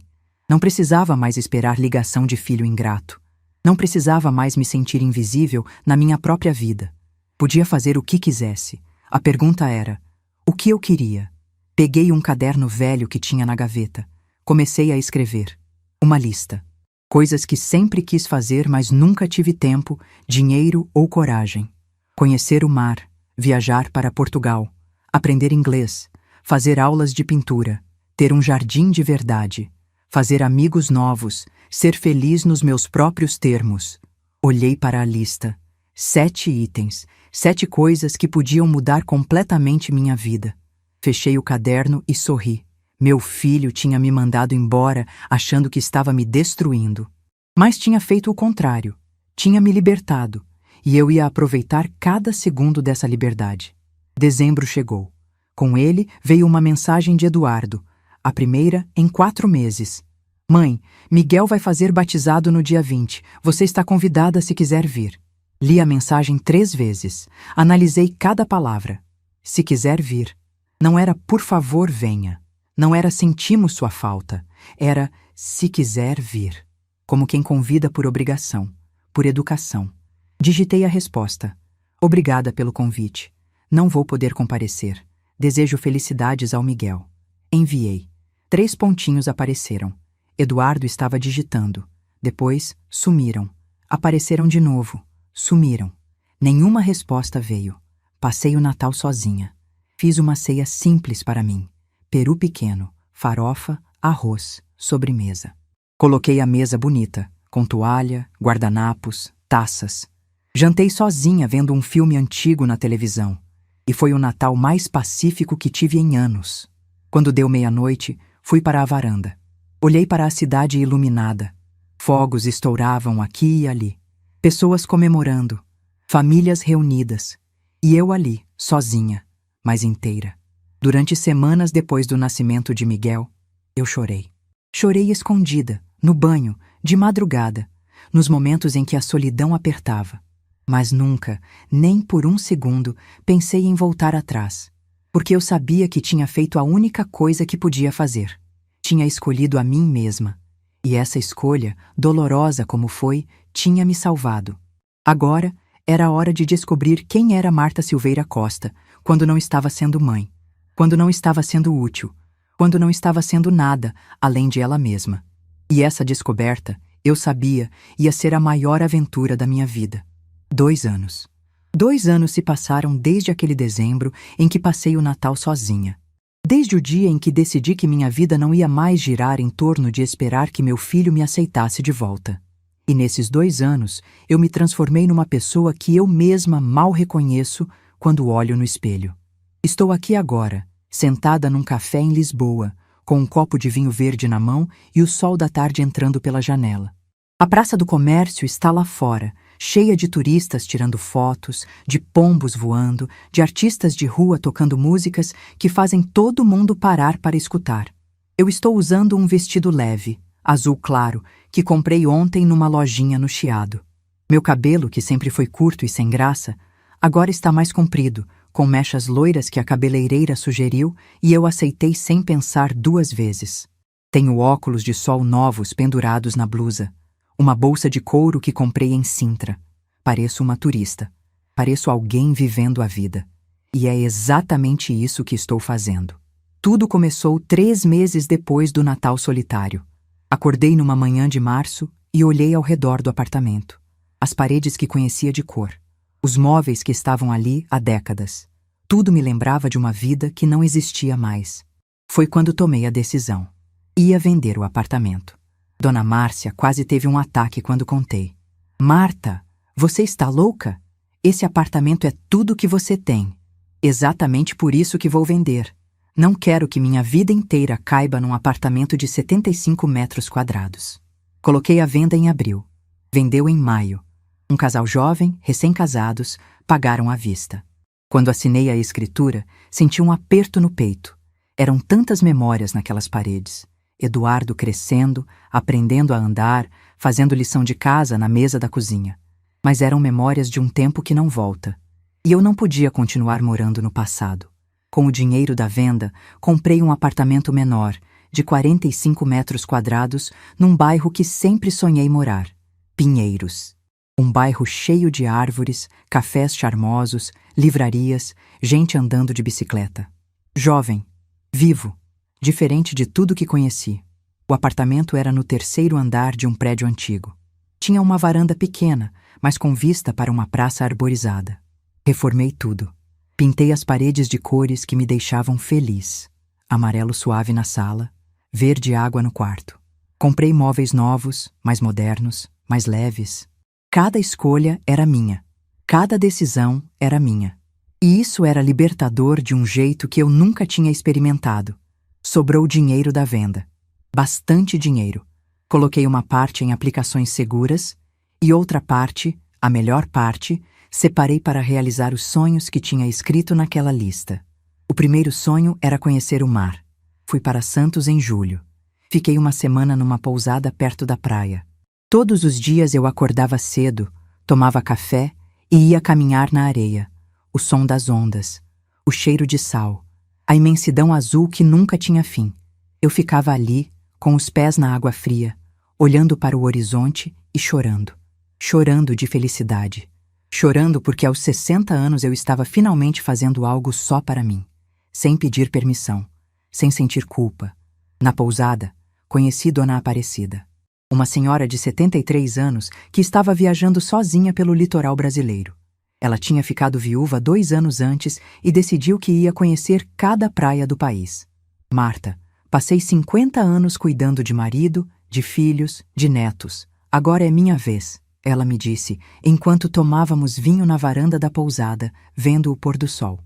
Não precisava mais esperar ligação de filho ingrato. Não precisava mais me sentir invisível na minha própria vida. Podia fazer o que quisesse. A pergunta era: o que eu queria? Peguei um caderno velho que tinha na gaveta. Comecei a escrever. Uma lista. Coisas que sempre quis fazer, mas nunca tive tempo, dinheiro ou coragem. Conhecer o mar, viajar para Portugal, aprender inglês, fazer aulas de pintura, ter um jardim de verdade, fazer amigos novos, ser feliz nos meus próprios termos. Olhei para a lista. 7 itens, 7 coisas que podiam mudar completamente minha vida. Fechei o caderno e sorri. Meu filho tinha me mandado embora achando que estava me destruindo. Mas tinha feito o contrário. Tinha me libertado. E eu ia aproveitar cada segundo dessa liberdade. Dezembro chegou. Com ele veio uma mensagem de Eduardo. A primeira em 4 meses. Mãe, Miguel vai fazer batizado no dia 20. Você está convidada se quiser vir. Li a mensagem 3 vezes. Analisei cada palavra. Se quiser vir. Não era por favor venha. Não era sentimos sua falta. Era se quiser vir. Como quem convida por obrigação, por educação. Digitei a resposta. Obrigada pelo convite. Não vou poder comparecer. Desejo felicidades ao Miguel. Enviei. 3 pontinhos apareceram. Eduardo estava digitando. Depois, sumiram. Apareceram de novo. Sumiram. Nenhuma resposta veio. Passei o Natal sozinha. Fiz uma ceia simples para mim. Peru pequeno, farofa, arroz, sobremesa. Coloquei a mesa bonita, com toalha, guardanapos, taças. Jantei sozinha vendo um filme antigo na televisão. E foi o Natal mais pacífico que tive em anos. Quando deu meia-noite, fui para a varanda. Olhei para a cidade iluminada. Fogos estouravam aqui e ali. Pessoas comemorando. Famílias reunidas. E eu ali, sozinha, mas inteira. Durante semanas depois do nascimento de Miguel, eu chorei. Chorei escondida, no banho, de madrugada, nos momentos em que a solidão apertava. Mas nunca, nem por um segundo, pensei em voltar atrás, porque eu sabia que tinha feito a única coisa que podia fazer. Tinha escolhido a mim mesma. E essa escolha, dolorosa como foi, tinha me salvado. Agora, era a hora de descobrir quem era Marta Silveira Costa, quando não estava sendo mãe, quando não estava sendo útil, quando não estava sendo nada, além de ela mesma. E essa descoberta, eu sabia, ia ser a maior aventura da minha vida. 2 anos. 2 anos se passaram desde aquele dezembro em que passei o Natal sozinha. Desde o dia em que decidi que minha vida não ia mais girar em torno de esperar que meu filho me aceitasse de volta. E nesses 2 anos, eu me transformei numa pessoa que eu mesma mal reconheço quando olho no espelho. Estou aqui agora, sentada num café em Lisboa, com um copo de vinho verde na mão e o sol da tarde entrando pela janela. A Praça do Comércio está lá fora, cheia de turistas tirando fotos, de pombos voando, de artistas de rua tocando músicas que fazem todo mundo parar para escutar. Eu estou usando um vestido leve, azul claro, que comprei ontem numa lojinha no Chiado. Meu cabelo, que sempre foi curto e sem graça, agora está mais comprido, com mechas loiras que a cabeleireira sugeriu e eu aceitei sem pensar 2 vezes. Tenho óculos de sol novos pendurados na blusa. Uma bolsa de couro que comprei em Sintra. Pareço uma turista. Pareço alguém vivendo a vida. E é exatamente isso que estou fazendo. Tudo começou 3 meses depois do Natal solitário. Acordei numa manhã de março e olhei ao redor do apartamento. As paredes que conhecia de cor. Os móveis que estavam ali há décadas. Tudo me lembrava de uma vida que não existia mais. Foi quando tomei a decisão. Ia vender o apartamento. Dona Márcia quase teve um ataque quando contei. Marta, você está louca? Esse apartamento é tudo que você tem. Exatamente por isso que vou vender. Não quero que minha vida inteira caiba num apartamento de 75 metros quadrados. Coloquei a venda em abril. Vendeu em maio. Um casal jovem, recém-casados, pagaram à vista. Quando assinei a escritura, senti um aperto no peito. Eram tantas memórias naquelas paredes. Eduardo crescendo, aprendendo a andar, fazendo lição de casa na mesa da cozinha. Mas eram memórias de um tempo que não volta. E eu não podia continuar morando no passado. Com o dinheiro da venda, comprei um apartamento menor, de 45 metros quadrados, num bairro que sempre sonhei morar, Pinheiros. Um bairro cheio de árvores, cafés charmosos, livrarias, gente andando de bicicleta. Jovem, vivo, diferente de tudo que conheci. O apartamento era no 3º andar de um prédio antigo. Tinha uma varanda pequena, mas com vista para uma praça arborizada. Reformei tudo. Pintei as paredes de cores que me deixavam feliz. Amarelo suave na sala, verde água no quarto. Comprei móveis novos, mais modernos, mais leves. Cada escolha era minha. Cada decisão era minha. E isso era libertador de um jeito que eu nunca tinha experimentado. Sobrou dinheiro da venda. Bastante dinheiro. Coloquei uma parte em aplicações seguras e outra parte, a melhor parte, separei para realizar os sonhos que tinha escrito naquela lista. O primeiro sonho era conhecer o mar. Fui para Santos em julho. Fiquei uma semana numa pousada perto da praia. Todos os dias eu acordava cedo, tomava café e ia caminhar na areia. O som das ondas, o cheiro de sal, a imensidão azul que nunca tinha fim. Eu ficava ali, com os pés na água fria, olhando para o horizonte e chorando. Chorando de felicidade. Chorando porque aos 60 anos eu estava finalmente fazendo algo só para mim. Sem pedir permissão. Sem sentir culpa. Na pousada, conheci Dona Aparecida. Uma senhora de 73 anos que estava viajando sozinha pelo litoral brasileiro. Ela tinha ficado viúva 2 anos antes e decidiu que ia conhecer cada praia do país. Marta, passei 50 anos cuidando de marido, de filhos, de netos. Agora é minha vez, ela me disse, enquanto tomávamos vinho na varanda da pousada, vendo o pôr do sol.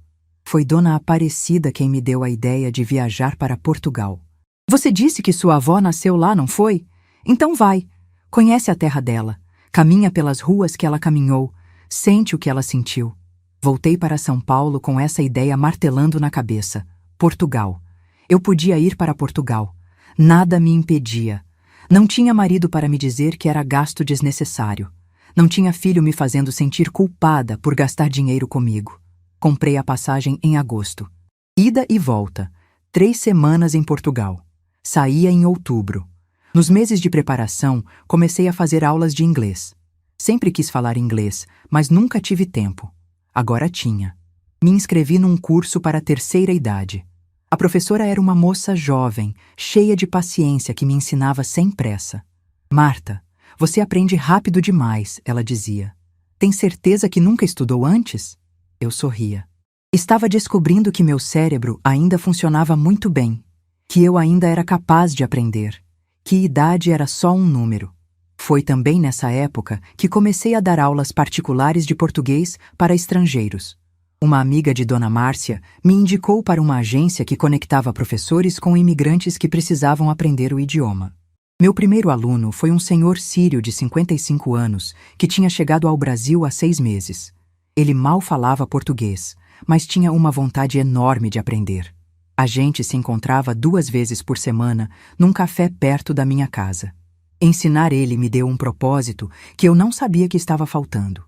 Foi Dona Aparecida quem me deu a ideia de viajar para Portugal. Você disse que sua avó nasceu lá, não foi? Então vai. Conhece a terra dela. Caminha pelas ruas que ela caminhou. Sente o que ela sentiu. Voltei para São Paulo com essa ideia martelando na cabeça. Portugal. Eu podia ir para Portugal. Nada me impedia. Não tinha marido para me dizer que era gasto desnecessário. Não tinha filho me fazendo sentir culpada por gastar dinheiro comigo. Comprei a passagem em agosto. Ida e volta. 3 semanas em Portugal. Saía em outubro. Nos meses de preparação, comecei a fazer aulas de inglês. Sempre quis falar inglês, mas nunca tive tempo. Agora tinha. Me inscrevi num curso para a terceira idade. A professora era uma moça jovem, cheia de paciência que me ensinava sem pressa. Marta, você aprende rápido demais, ela dizia. Tem certeza que nunca estudou antes? Eu sorria. Estava descobrindo que meu cérebro ainda funcionava muito bem, que eu ainda era capaz de aprender, que idade era só um número. Foi também nessa época que comecei a dar aulas particulares de português para estrangeiros. Uma amiga de Dona Márcia me indicou para uma agência que conectava professores com imigrantes que precisavam aprender o idioma. Meu primeiro aluno foi um senhor sírio de 55 anos que tinha chegado ao Brasil há 6 meses. Ele mal falava português, mas tinha uma vontade enorme de aprender. A gente se encontrava 2 vezes por semana num café perto da minha casa. Ensinar ele me deu um propósito que eu não sabia que estava faltando.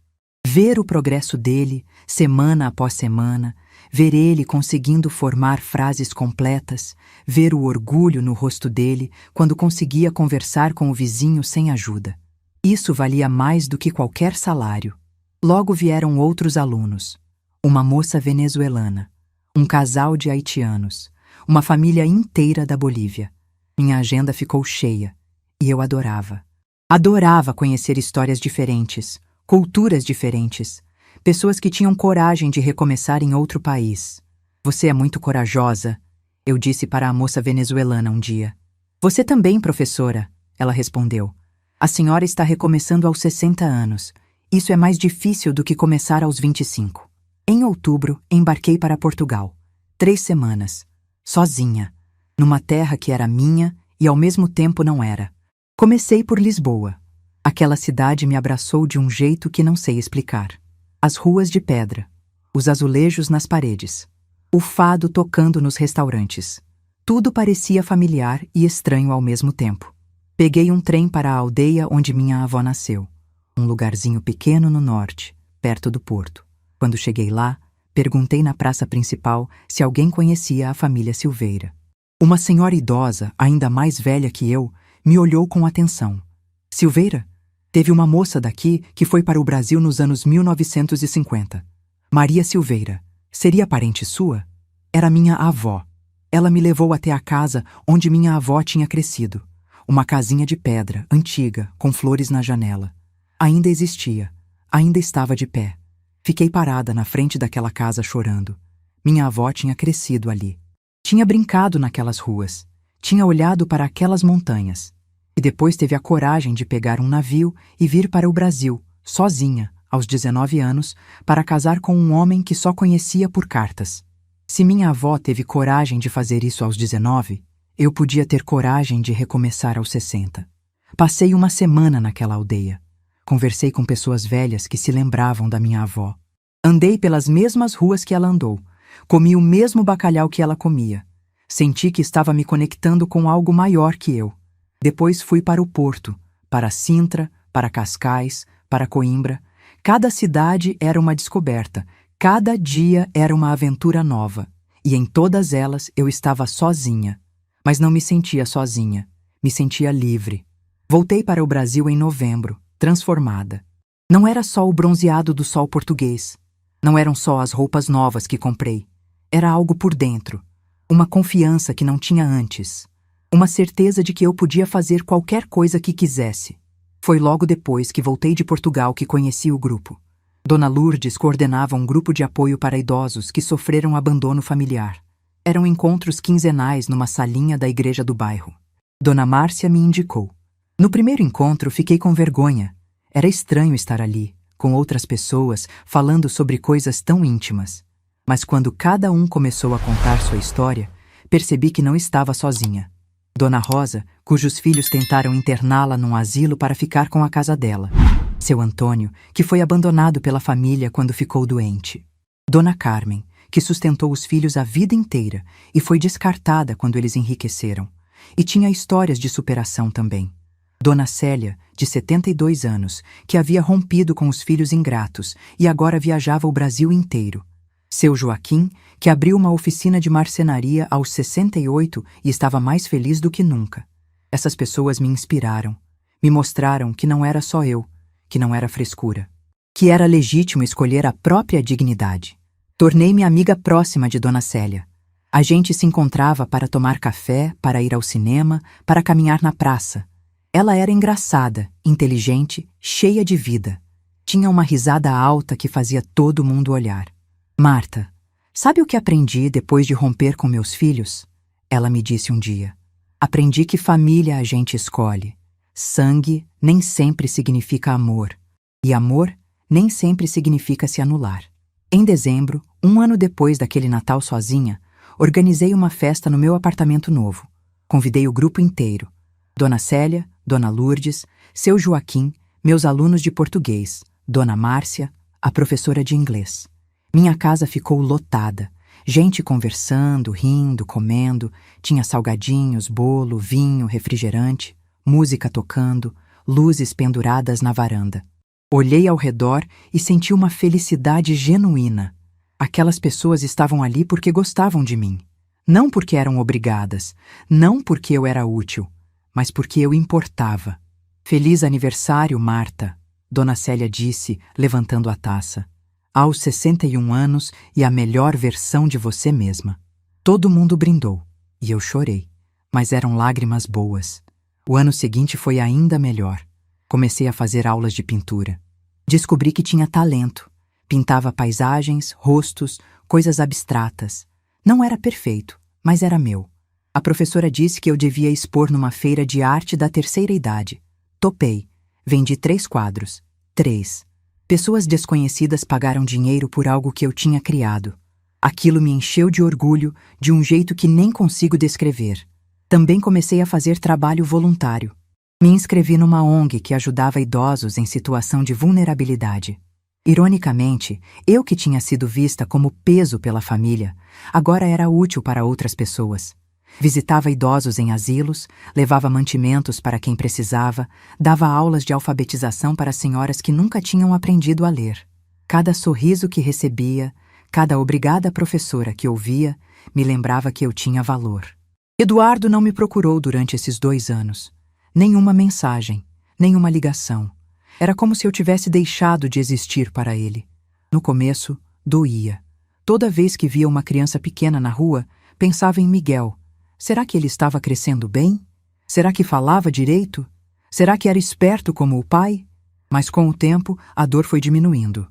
Ver o progresso dele, semana após semana, ver ele conseguindo formar frases completas, ver o orgulho no rosto dele quando conseguia conversar com o vizinho sem ajuda. Isso valia mais do que qualquer salário. Logo vieram outros alunos. Uma moça venezuelana, um casal de haitianos, uma família inteira da Bolívia. Minha agenda ficou cheia e eu adorava. Adorava conhecer histórias diferentes, culturas diferentes, pessoas que tinham coragem de recomeçar em outro país. Você é muito corajosa, eu disse para a moça venezuelana um dia. Você também, professora, ela respondeu. A senhora está recomeçando aos 60 anos. Isso é mais difícil do que começar aos 25. Em outubro, embarquei para Portugal. 3 semanas. Sozinha. Numa terra que era minha e ao mesmo tempo não era. Comecei por Lisboa. Aquela cidade me abraçou de um jeito que não sei explicar. As ruas de pedra. Os azulejos nas paredes. O fado tocando nos restaurantes. Tudo parecia familiar e estranho ao mesmo tempo. Peguei um trem para a aldeia onde minha avó nasceu. Um lugarzinho pequeno no norte, perto do porto. Quando cheguei lá, perguntei na praça principal se alguém conhecia a família Silveira. Uma senhora idosa, ainda mais velha que eu, me olhou com atenção. Silveira? Teve uma moça daqui que foi para o Brasil nos anos 1950. Maria Silveira. Seria parente sua? Era minha avó. Ela me levou até a casa onde minha avó tinha crescido. Uma casinha de pedra, antiga, com flores na janela. Ainda existia. Ainda estava de pé. Fiquei parada na frente daquela casa chorando. Minha avó tinha crescido ali. Tinha brincado naquelas ruas. Tinha olhado para aquelas montanhas. E depois teve a coragem de pegar um navio e vir para o Brasil, sozinha, aos 19 anos, para casar com um homem que só conhecia por cartas. Se minha avó teve coragem de fazer isso aos 19, eu podia ter coragem de recomeçar aos 60. Passei uma semana naquela aldeia. Conversei com pessoas velhas que se lembravam da minha avó. Andei pelas mesmas ruas que ela andou. Comi o mesmo bacalhau que ela comia. Senti que estava me conectando com algo maior que eu. Depois fui para o Porto, para Sintra, para Cascais, para Coimbra. Cada cidade era uma descoberta, cada dia era uma aventura nova. E em todas elas eu estava sozinha. Mas não me sentia sozinha, me sentia livre. Voltei para o Brasil em novembro, transformada. Não era só o bronzeado do sol português. Não eram só as roupas novas que comprei. Era algo por dentro. Uma confiança que não tinha antes. Uma certeza de que eu podia fazer qualquer coisa que quisesse. Foi logo depois que voltei de Portugal que conheci o grupo. Dona Lourdes coordenava um grupo de apoio para idosos que sofreram abandono familiar. Eram encontros quinzenais numa salinha da igreja do bairro. Dona Márcia me indicou. No primeiro encontro fiquei com vergonha. Era estranho estar ali, com outras pessoas, falando sobre coisas tão íntimas. Mas quando cada um começou a contar sua história, percebi que não estava sozinha. Dona Rosa, cujos filhos tentaram interná-la num asilo para ficar com a casa dela. Seu Antônio, que foi abandonado pela família quando ficou doente. Dona Carmen, que sustentou os filhos a vida inteira e foi descartada quando eles enriqueceram. E tinha histórias de superação também. Dona Célia, de 72 anos, que havia rompido com os filhos ingratos e agora viajava o Brasil inteiro. Seu Joaquim, que abriu uma oficina de marcenaria aos 68 e estava mais feliz do que nunca. Essas pessoas me inspiraram. Me mostraram que não era só eu, que não era frescura, que era legítimo escolher a própria dignidade. Tornei-me amiga próxima de Dona Célia. A gente se encontrava para tomar café, para ir ao cinema, para caminhar na praça. Ela era engraçada, inteligente, cheia de vida. Tinha uma risada alta que fazia todo mundo olhar. Marta, sabe o que aprendi depois de romper com meus filhos? Ela me disse um dia. Aprendi que família a gente escolhe. Sangue nem sempre significa amor. E amor nem sempre significa se anular. Em dezembro, um ano depois daquele Natal sozinha, organizei uma festa no meu apartamento novo. Convidei o grupo inteiro. Dona Célia, Dona Lourdes, seu Joaquim, meus alunos de português, Dona Márcia, a professora de inglês. Minha casa ficou lotada. Gente conversando, rindo, comendo. Tinha salgadinhos, bolo, vinho, refrigerante, música tocando, luzes penduradas na varanda. Olhei ao redor e senti uma felicidade genuína. Aquelas pessoas estavam ali porque gostavam de mim. Não porque eram obrigadas, não porque eu era útil, mas porque eu importava. Feliz aniversário, Marta, Dona Célia disse, levantando a taça. Aos 61 anos e a melhor versão de você mesma. Todo mundo brindou, e eu chorei, mas eram lágrimas boas. O ano seguinte foi ainda melhor. Comecei a fazer aulas de pintura. Descobri que tinha talento. Pintava paisagens, rostos, coisas abstratas. Não era perfeito, mas era meu. A professora disse que eu devia expor numa feira de arte da terceira idade. Topei. Vendi 3 quadros. 3. Pessoas desconhecidas pagaram dinheiro por algo que eu tinha criado. Aquilo me encheu de orgulho de um jeito que nem consigo descrever. Também comecei a fazer trabalho voluntário. Me inscrevi numa ONG que ajudava idosos em situação de vulnerabilidade. Ironicamente, eu que tinha sido vista como peso pela família, agora era útil para outras pessoas. Visitava idosos em asilos, levava mantimentos para quem precisava, dava aulas de alfabetização para senhoras que nunca tinham aprendido a ler. Cada sorriso que recebia, cada obrigada professora que ouvia, me lembrava que eu tinha valor. Eduardo não me procurou durante esses 2 anos. Nenhuma mensagem, nenhuma ligação. Era como se eu tivesse deixado de existir para ele. No começo, doía. Toda vez que via uma criança pequena na rua, pensava em Miguel. Será que ele estava crescendo bem? Será que falava direito? Será que era esperto como o pai? Mas com o tempo, a dor foi diminuindo.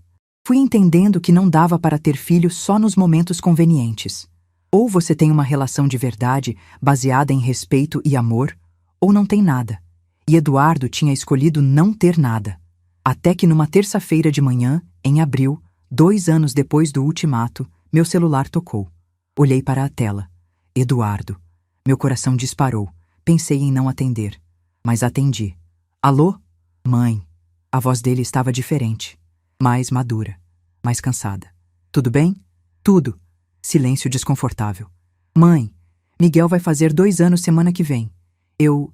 Fui entendendo que não dava para ter filhos só nos momentos convenientes. Ou você tem uma relação de verdade baseada em respeito e amor, ou não tem nada. E Eduardo tinha escolhido não ter nada. Até que numa terça-feira de manhã, em abril, 2 anos depois do ultimato, meu celular tocou. Olhei para a tela. Eduardo. Meu coração disparou. Pensei em não atender. Mas atendi. Alô? Mãe. A voz dele estava diferente. Mais madura. Mais cansada. Tudo bem? Tudo. Silêncio desconfortável. Mãe, Miguel vai fazer 2 anos semana que vem. Eu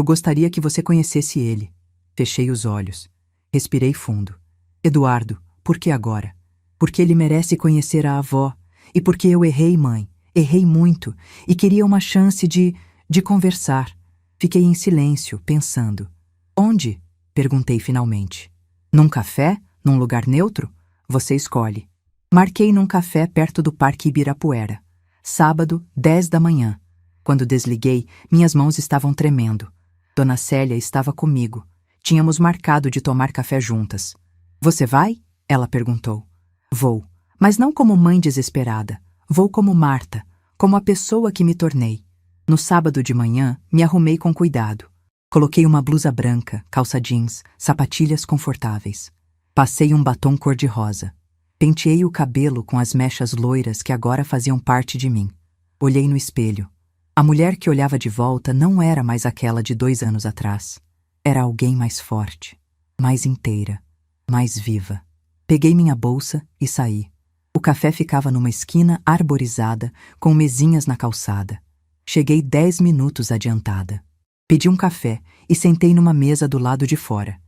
gostaria que você conhecesse ele. Fechei os olhos. Respirei fundo. Eduardo, por que agora? Porque ele merece conhecer a avó. E porque eu errei, mãe. Errei muito. E queria uma chance de conversar. Fiquei em silêncio, pensando. Onde? Perguntei finalmente. Num café? Num lugar neutro? Você escolhe. Marquei num café perto do Parque Ibirapuera. Sábado, 10 da manhã. Quando desliguei, minhas mãos estavam tremendo. Dona Célia estava comigo. Tínhamos marcado de tomar café juntas. Você vai? Ela perguntou. Vou, mas não como mãe desesperada. Vou como Marta, como a pessoa que me tornei. No sábado de manhã, me arrumei com cuidado. Coloquei uma blusa branca, calça jeans, sapatilhas confortáveis. Passei um batom cor-de-rosa. Penteei o cabelo com as mechas loiras que agora faziam parte de mim. Olhei no espelho. A mulher que olhava de volta não era mais aquela de 2 anos atrás. Era alguém mais forte, mais inteira, mais viva. Peguei minha bolsa e saí. O café ficava numa esquina arborizada, com mesinhas na calçada. Cheguei 10 minutos adiantada. Pedi um café e sentei numa mesa do lado de fora.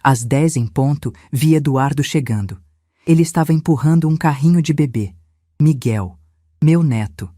Às 10 em ponto, vi Eduardo chegando. Ele estava empurrando um carrinho de bebê. Miguel, meu neto.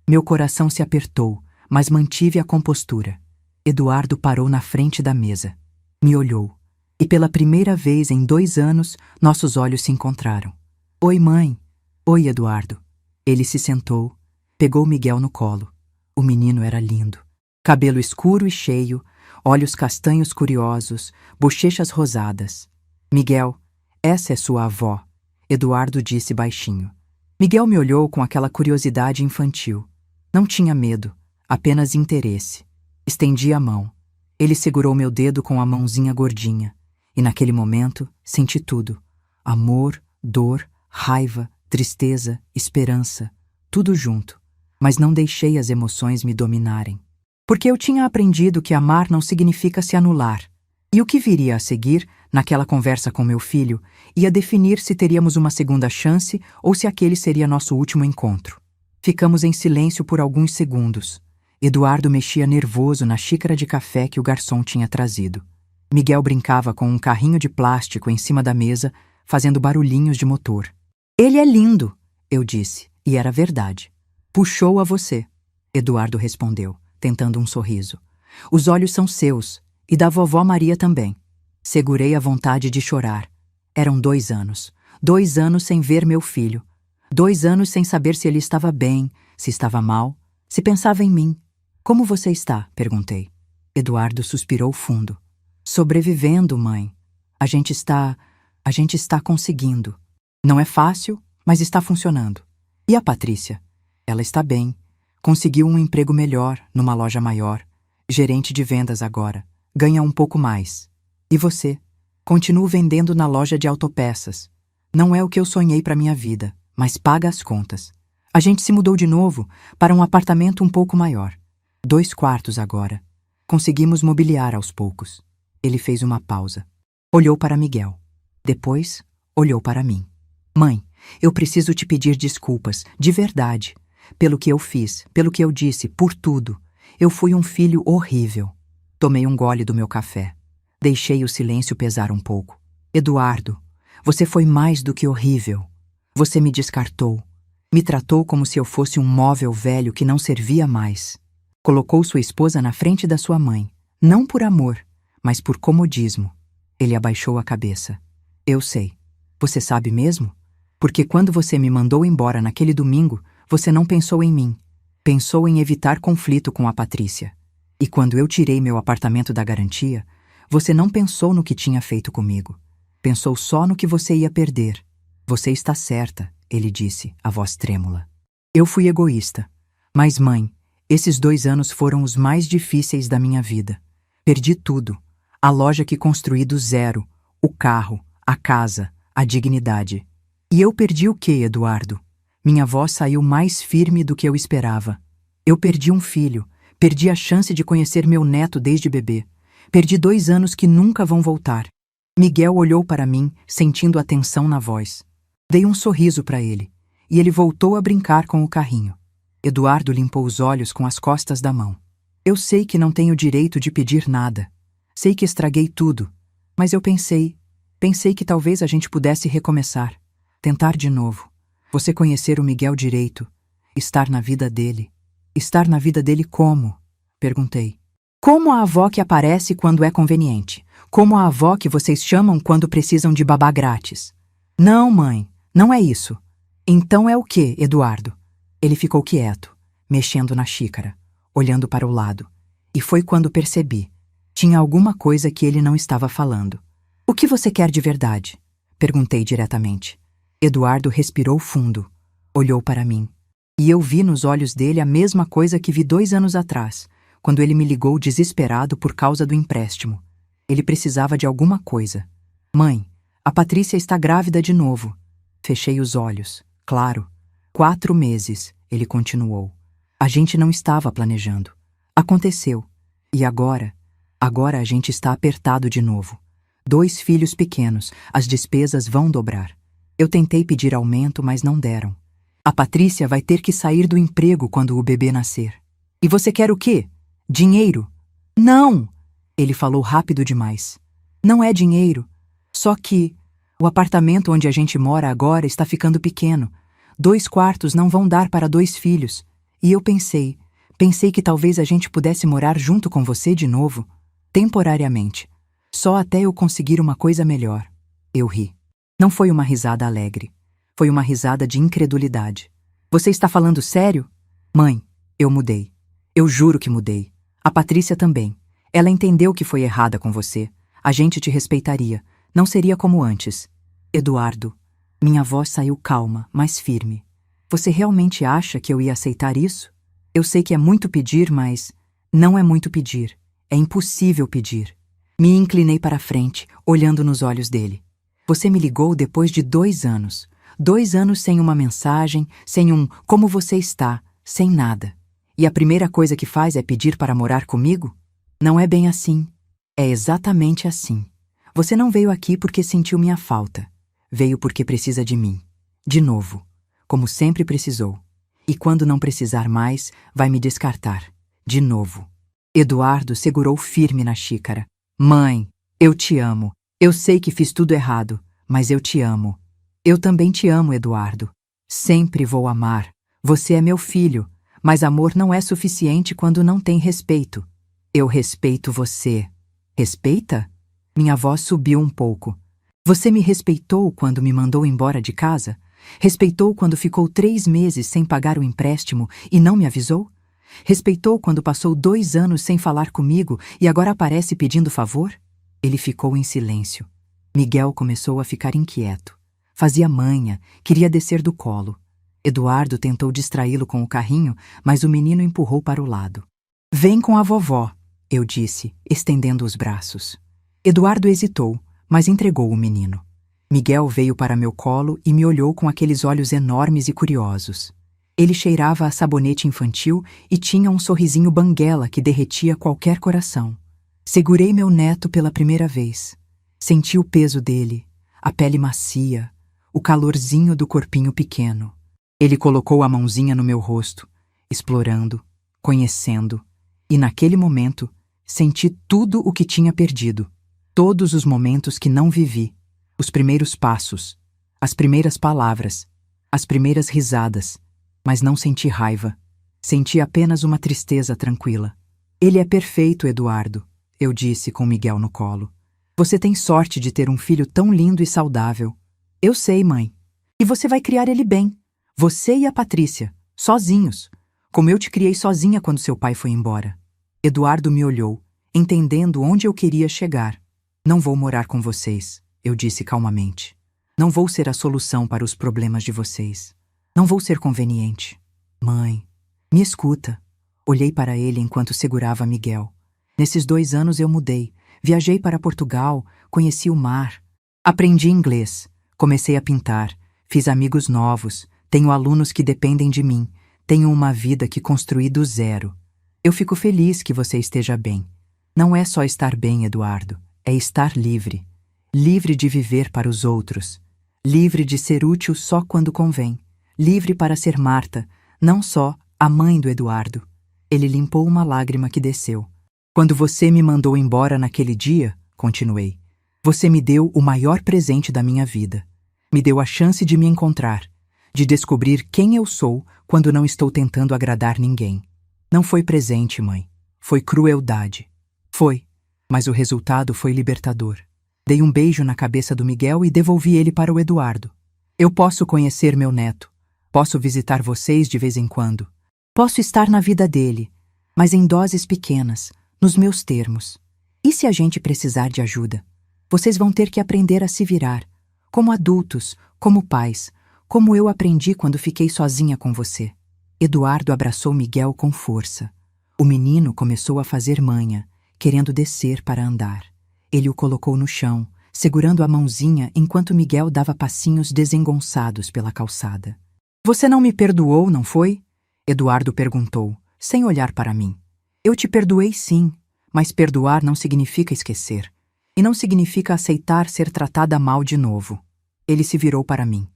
Meu coração se apertou, mas mantive a compostura. Eduardo parou na frente da mesa. Me olhou. E pela primeira vez em 2 anos, nossos olhos se encontraram. Oi, mãe. Oi, Eduardo. Ele se sentou, pegou Miguel no colo. O menino era lindo. Cabelo escuro e cheio, olhos castanhos curiosos, bochechas rosadas. Miguel, essa é sua avó, Eduardo disse baixinho. Miguel me olhou com aquela curiosidade infantil. Não tinha medo, apenas interesse. Estendi a mão. Ele segurou meu dedo com a mãozinha gordinha. E naquele momento, senti tudo. Amor, dor, raiva, tristeza, esperança, tudo junto. Mas não deixei as emoções me dominarem. Porque eu tinha aprendido que amar não significa se anular. E o que viria a seguir, naquela conversa com meu filho, ia definir se teríamos uma segunda chance ou se aquele seria nosso último encontro. Ficamos em silêncio por alguns segundos. Eduardo mexia nervoso na xícara de café que o garçom tinha trazido. Miguel brincava com um carrinho de plástico em cima da mesa, fazendo barulhinhos de motor. Ele é lindo, eu disse, e era verdade. Puxou a você, Eduardo respondeu, tentando um sorriso. Os olhos são seus, e da vovó Maria também. Segurei a vontade de chorar. Eram 2 anos. 2 anos sem ver meu filho. 2 anos sem saber se ele estava bem, se estava mal, se pensava em mim. Como você está? Perguntei. Eduardo suspirou fundo. Sobrevivendo, mãe. A gente está conseguindo. Não é fácil, mas está funcionando. E a Patrícia? Ela está bem. Conseguiu um emprego melhor, numa loja maior. Gerente de vendas agora. Ganha um pouco mais. E você? Continuo vendendo na loja de autopeças. Não é o que eu sonhei para minha vida, mas paga as contas. A gente se mudou de novo para um apartamento um pouco maior. 2 quartos agora. Conseguimos mobiliar aos poucos. Ele fez uma pausa. Olhou para Miguel. Depois, olhou para mim. Mãe, eu preciso te pedir desculpas, de verdade. Pelo que eu fiz, pelo que eu disse, por tudo. Eu fui um filho horrível. Tomei um gole do meu café. Deixei o silêncio pesar um pouco. Eduardo, você foi mais do que horrível. Você me descartou. Me tratou como se eu fosse um móvel velho que não servia mais. Colocou sua esposa na frente da sua mãe. Não por amor, mas por comodismo. Ele abaixou a cabeça. Eu sei. Você sabe mesmo? Porque quando você me mandou embora naquele domingo, você não pensou em mim. Pensou em evitar conflito com a Patrícia. E quando eu tirei meu apartamento da garantia, você não pensou no que tinha feito comigo. Pensou só no que você ia perder. Você está certa, ele disse, a voz trêmula. Eu fui egoísta. Mas, mãe, esses 2 anos foram os mais difíceis da minha vida. Perdi tudo. A loja que construí do zero, o carro, a casa, a dignidade. E eu perdi o quê, Eduardo? Minha voz saiu mais firme do que eu esperava. Eu perdi um filho, perdi a chance de conhecer meu neto desde bebê. Perdi 2 anos que nunca vão voltar. Miguel olhou para mim, sentindo a tensão na voz. Dei um sorriso para ele, e ele voltou a brincar com o carrinho. Eduardo limpou os olhos com as costas da mão. Eu sei que não tenho direito de pedir nada. Sei que estraguei tudo, mas eu pensei que talvez a gente pudesse recomeçar, tentar de novo. Você conhecer o Miguel direito, estar na vida dele. Estar na vida dele como? Perguntei. Como a avó que aparece quando é conveniente. Como a avó que vocês chamam quando precisam de babá grátis. Não, mãe, não é isso. Então é o quê, Eduardo? Ele ficou quieto, mexendo na xícara, olhando para o lado. E foi quando percebi. Tinha alguma coisa que ele não estava falando. O que você quer de verdade? Perguntei diretamente. Eduardo respirou fundo, olhou para mim. E eu vi nos olhos dele a mesma coisa que vi 2 anos atrás, quando ele me ligou desesperado por causa do empréstimo. Ele precisava de alguma coisa. Mãe, a Patrícia está grávida de novo. Fechei os olhos. Claro. 4 meses, ele continuou. A gente não estava planejando. Aconteceu. E agora? Agora a gente está apertado de novo. 2 filhos pequenos, as despesas vão dobrar. Eu tentei pedir aumento, mas não deram. A Patrícia vai ter que sair do emprego quando o bebê nascer. E você quer o quê? Dinheiro? Não! Ele falou rápido demais. Não é dinheiro. Só que o apartamento onde a gente mora agora está ficando pequeno. 2 quartos não vão dar para 2 filhos. E eu pensei que talvez a gente pudesse morar junto com você de novo, temporariamente. Só até eu conseguir uma coisa melhor. Eu ri. Não foi uma risada alegre. Foi uma risada de incredulidade. Você está falando sério? Mãe, eu mudei. Eu juro que mudei. A Patrícia também. Ela entendeu que foi errada com você. A gente te respeitaria. Não seria como antes. Eduardo, minha voz saiu calma, mas firme. Você realmente acha que eu ia aceitar isso? Eu sei que é muito pedir, mas não é muito pedir. É impossível pedir. Me inclinei para a frente, olhando nos olhos dele. Você me ligou depois de 2 anos. 2 anos sem uma mensagem, sem um "como você está", sem nada. E a primeira coisa que faz é pedir para morar comigo? Não é bem assim. É exatamente assim. Você não veio aqui porque sentiu minha falta. Veio porque precisa de mim. De novo. Como sempre precisou. E quando não precisar mais, vai me descartar. De novo. Eduardo segurou firme na xícara. Mãe, eu te amo. Eu sei que fiz tudo errado, mas eu te amo. Eu também te amo, Eduardo. Sempre vou amar. Você é meu filho, mas amor não é suficiente quando não tem respeito. Eu respeito você. Respeita? Minha voz subiu um pouco. Você me respeitou quando me mandou embora de casa? Respeitou quando ficou 3 meses sem pagar o empréstimo e não me avisou? Respeitou quando passou 2 anos sem falar comigo e agora aparece pedindo favor? Ele ficou em silêncio. Miguel começou a ficar inquieto. Fazia manha, queria descer do colo. Eduardo tentou distraí-lo com o carrinho, mas o menino empurrou para o lado. Vem com a vovó, eu disse, estendendo os braços. Eduardo hesitou, mas entregou o menino. Miguel veio para meu colo e me olhou com aqueles olhos enormes e curiosos. Ele cheirava a sabonete infantil e tinha um sorrisinho banguela que derretia qualquer coração. Segurei meu neto pela primeira vez. Senti o peso dele, a pele macia, o calorzinho do corpinho pequeno. Ele colocou a mãozinha no meu rosto, explorando, conhecendo, e naquele momento senti tudo o que tinha perdido. Todos os momentos que não vivi. Os primeiros passos, as primeiras palavras, as primeiras risadas, mas não senti raiva. Senti apenas uma tristeza tranquila. Ele é perfeito, Eduardo, eu disse com Miguel no colo. Você tem sorte de ter um filho tão lindo e saudável. Eu sei, mãe. E você vai criar ele bem. Você e a Patrícia, sozinhos, como eu te criei sozinha quando seu pai foi embora. Eduardo me olhou, entendendo onde eu queria chegar. Não vou morar com vocês. Eu disse calmamente. Não vou ser a solução para os problemas de vocês. Não vou ser conveniente. Mãe, me escuta. Olhei para ele enquanto segurava Miguel. Nesses 2 anos eu mudei. Viajei para Portugal, conheci o mar. Aprendi inglês. Comecei a pintar. Fiz amigos novos. Tenho alunos que dependem de mim. Tenho uma vida que construí do zero. Eu fico feliz que você esteja bem. Não é só estar bem, Eduardo. É estar livre. Livre de viver para os outros, livre de ser útil só quando convém, livre para ser Marta, não só a mãe do Eduardo. Ele limpou uma lágrima que desceu. Quando você me mandou embora naquele dia, continuei, você me deu o maior presente da minha vida. Me deu a chance de me encontrar, de descobrir quem eu sou quando não estou tentando agradar ninguém. Não foi presente, mãe. Foi crueldade. Foi, mas o resultado foi libertador. Dei um beijo na cabeça do Miguel e devolvi ele para o Eduardo. Eu posso conhecer meu neto. Posso visitar vocês de vez em quando. Posso estar na vida dele, mas em doses pequenas, nos meus termos. E se a gente precisar de ajuda? Vocês vão ter que aprender a se virar, como adultos, como pais, como eu aprendi quando fiquei sozinha com você. Eduardo abraçou Miguel com força. O menino começou a fazer manha, querendo descer para andar. Ele o colocou no chão, segurando a mãozinha enquanto Miguel dava passinhos desengonçados pela calçada. Você não me perdoou, não foi? Eduardo perguntou, sem olhar para mim. Eu te perdoei sim, mas perdoar não significa esquecer. E não significa aceitar ser tratada mal de novo. Ele se virou para mim.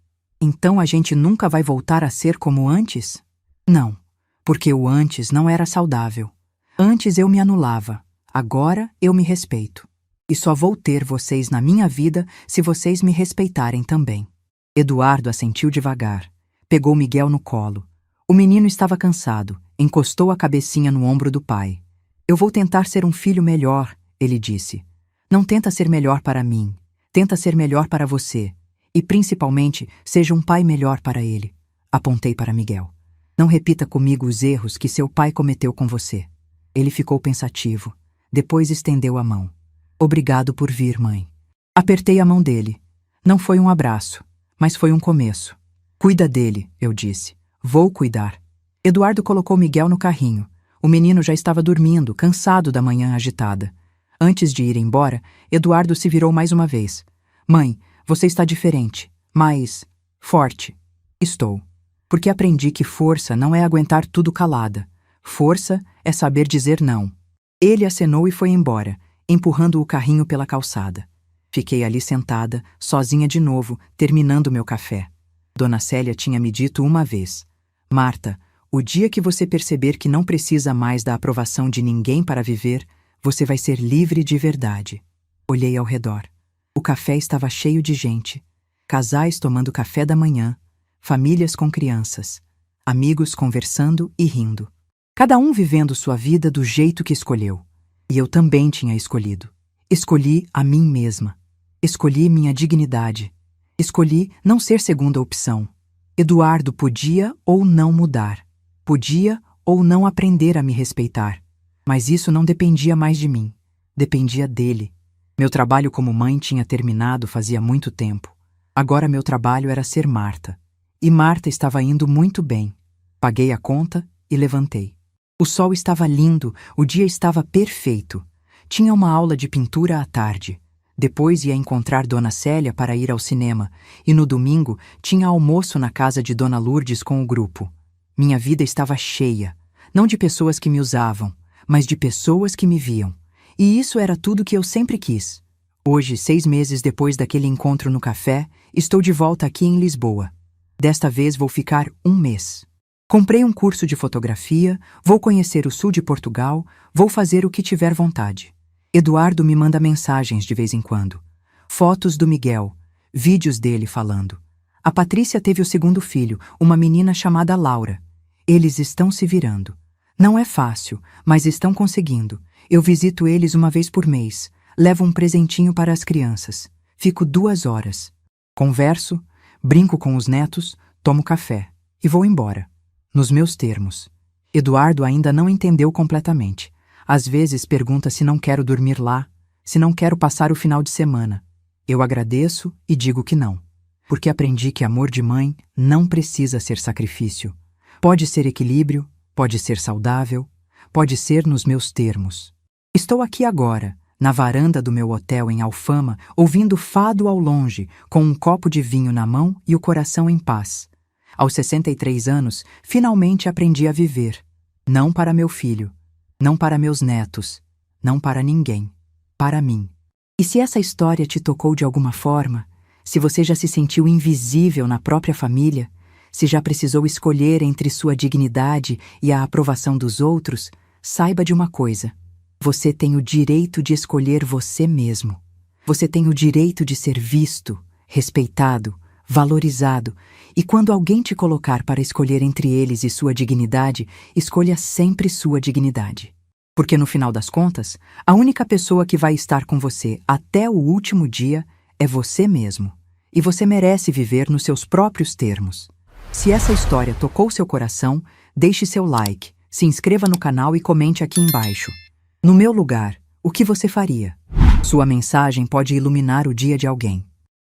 Então a gente nunca vai voltar a ser como antes? Não, porque o antes não era saudável. Antes eu me anulava, agora eu me respeito. E só vou ter vocês na minha vida se vocês me respeitarem também. Eduardo assentiu devagar. Pegou Miguel no colo. O menino estava cansado, encostou a cabecinha no ombro do pai. Eu vou tentar ser um filho melhor, ele disse. Não tenta ser melhor para mim, tenta ser melhor para você. E principalmente, seja um pai melhor para ele. Apontei para Miguel. Não repita comigo os erros que seu pai cometeu com você. Ele ficou pensativo. Depois estendeu a mão. Obrigado por vir, mãe. Apertei a mão dele. Não foi um abraço, mas foi um começo. Cuida dele, eu disse. Vou cuidar. Eduardo colocou Miguel no carrinho. O menino já estava dormindo, cansado da manhã agitada. Antes de ir embora, Eduardo se virou mais uma vez. Mãe, você está diferente, mais forte. Estou. Porque aprendi que força não é aguentar tudo calada. Força é saber dizer não. Ele acenou e foi embora, empurrando o carrinho pela calçada. Fiquei ali sentada, sozinha de novo, terminando meu café. Dona Célia tinha me dito uma vez: Marta, o dia que você perceber que não precisa mais da aprovação de ninguém para viver, você vai ser livre de verdade. Olhei ao redor. O café estava cheio de gente. Casais tomando café da manhã, famílias com crianças, amigos conversando e rindo. Cada um vivendo sua vida do jeito que escolheu. E eu também tinha escolhido. Escolhi a mim mesma. Escolhi minha dignidade. Escolhi não ser segunda opção. Eduardo podia ou não mudar. Podia ou não aprender a me respeitar. Mas isso não dependia mais de mim. Dependia dele. Meu trabalho como mãe tinha terminado fazia muito tempo. Agora meu trabalho era ser Marta. E Marta estava indo muito bem. Paguei a conta e levantei. O sol estava lindo, o dia estava perfeito. Tinha uma aula de pintura à tarde. Depois ia encontrar Dona Célia para ir ao cinema, e no domingo tinha almoço na casa de Dona Lourdes com o grupo. Minha vida estava cheia, não de pessoas que me usavam, mas de pessoas que me viam. E isso era tudo que eu sempre quis. Hoje, 6 meses depois daquele encontro no café, estou de volta aqui em Lisboa. Desta vez vou ficar 1 mês. Comprei um curso de fotografia, vou conhecer o sul de Portugal, vou fazer o que tiver vontade. Eduardo me manda mensagens de vez em quando. Fotos do Miguel, vídeos dele falando. A Patrícia teve o 2º filho, uma menina chamada Laura. Eles estão se virando. Não é fácil, mas estão conseguindo. Eu visito eles uma vez por mês, levo um presentinho para as crianças. Fico 2 horas. Converso, brinco com os netos, tomo café e vou embora. Nos meus termos. Eduardo ainda não entendeu completamente. Às vezes pergunta se não quero dormir lá, se não quero passar o final de semana. Eu agradeço e digo que não. Porque aprendi que amor de mãe não precisa ser sacrifício. Pode ser equilíbrio, pode ser saudável, pode ser nos meus termos. Estou aqui agora, na varanda do meu hotel em Alfama, ouvindo fado ao longe, com um copo de vinho na mão e o coração em paz. Aos 63 anos, finalmente aprendi a viver. Não para meu filho, não para meus netos, não para ninguém, para mim. E se essa história te tocou de alguma forma, se você já se sentiu invisível na própria família, se já precisou escolher entre sua dignidade e a aprovação dos outros, saiba de uma coisa: você tem o direito de escolher você mesmo. Você tem o direito de ser visto, respeitado, valorizado, e quando alguém te colocar para escolher entre eles e sua dignidade, escolha sempre sua dignidade. Porque no final das contas, a única pessoa que vai estar com você até o último dia é você mesmo. E você merece viver nos seus próprios termos. Se essa história tocou seu coração, deixe seu like, se inscreva no canal e comente aqui embaixo. No meu lugar, o que você faria? Sua mensagem pode iluminar o dia de alguém.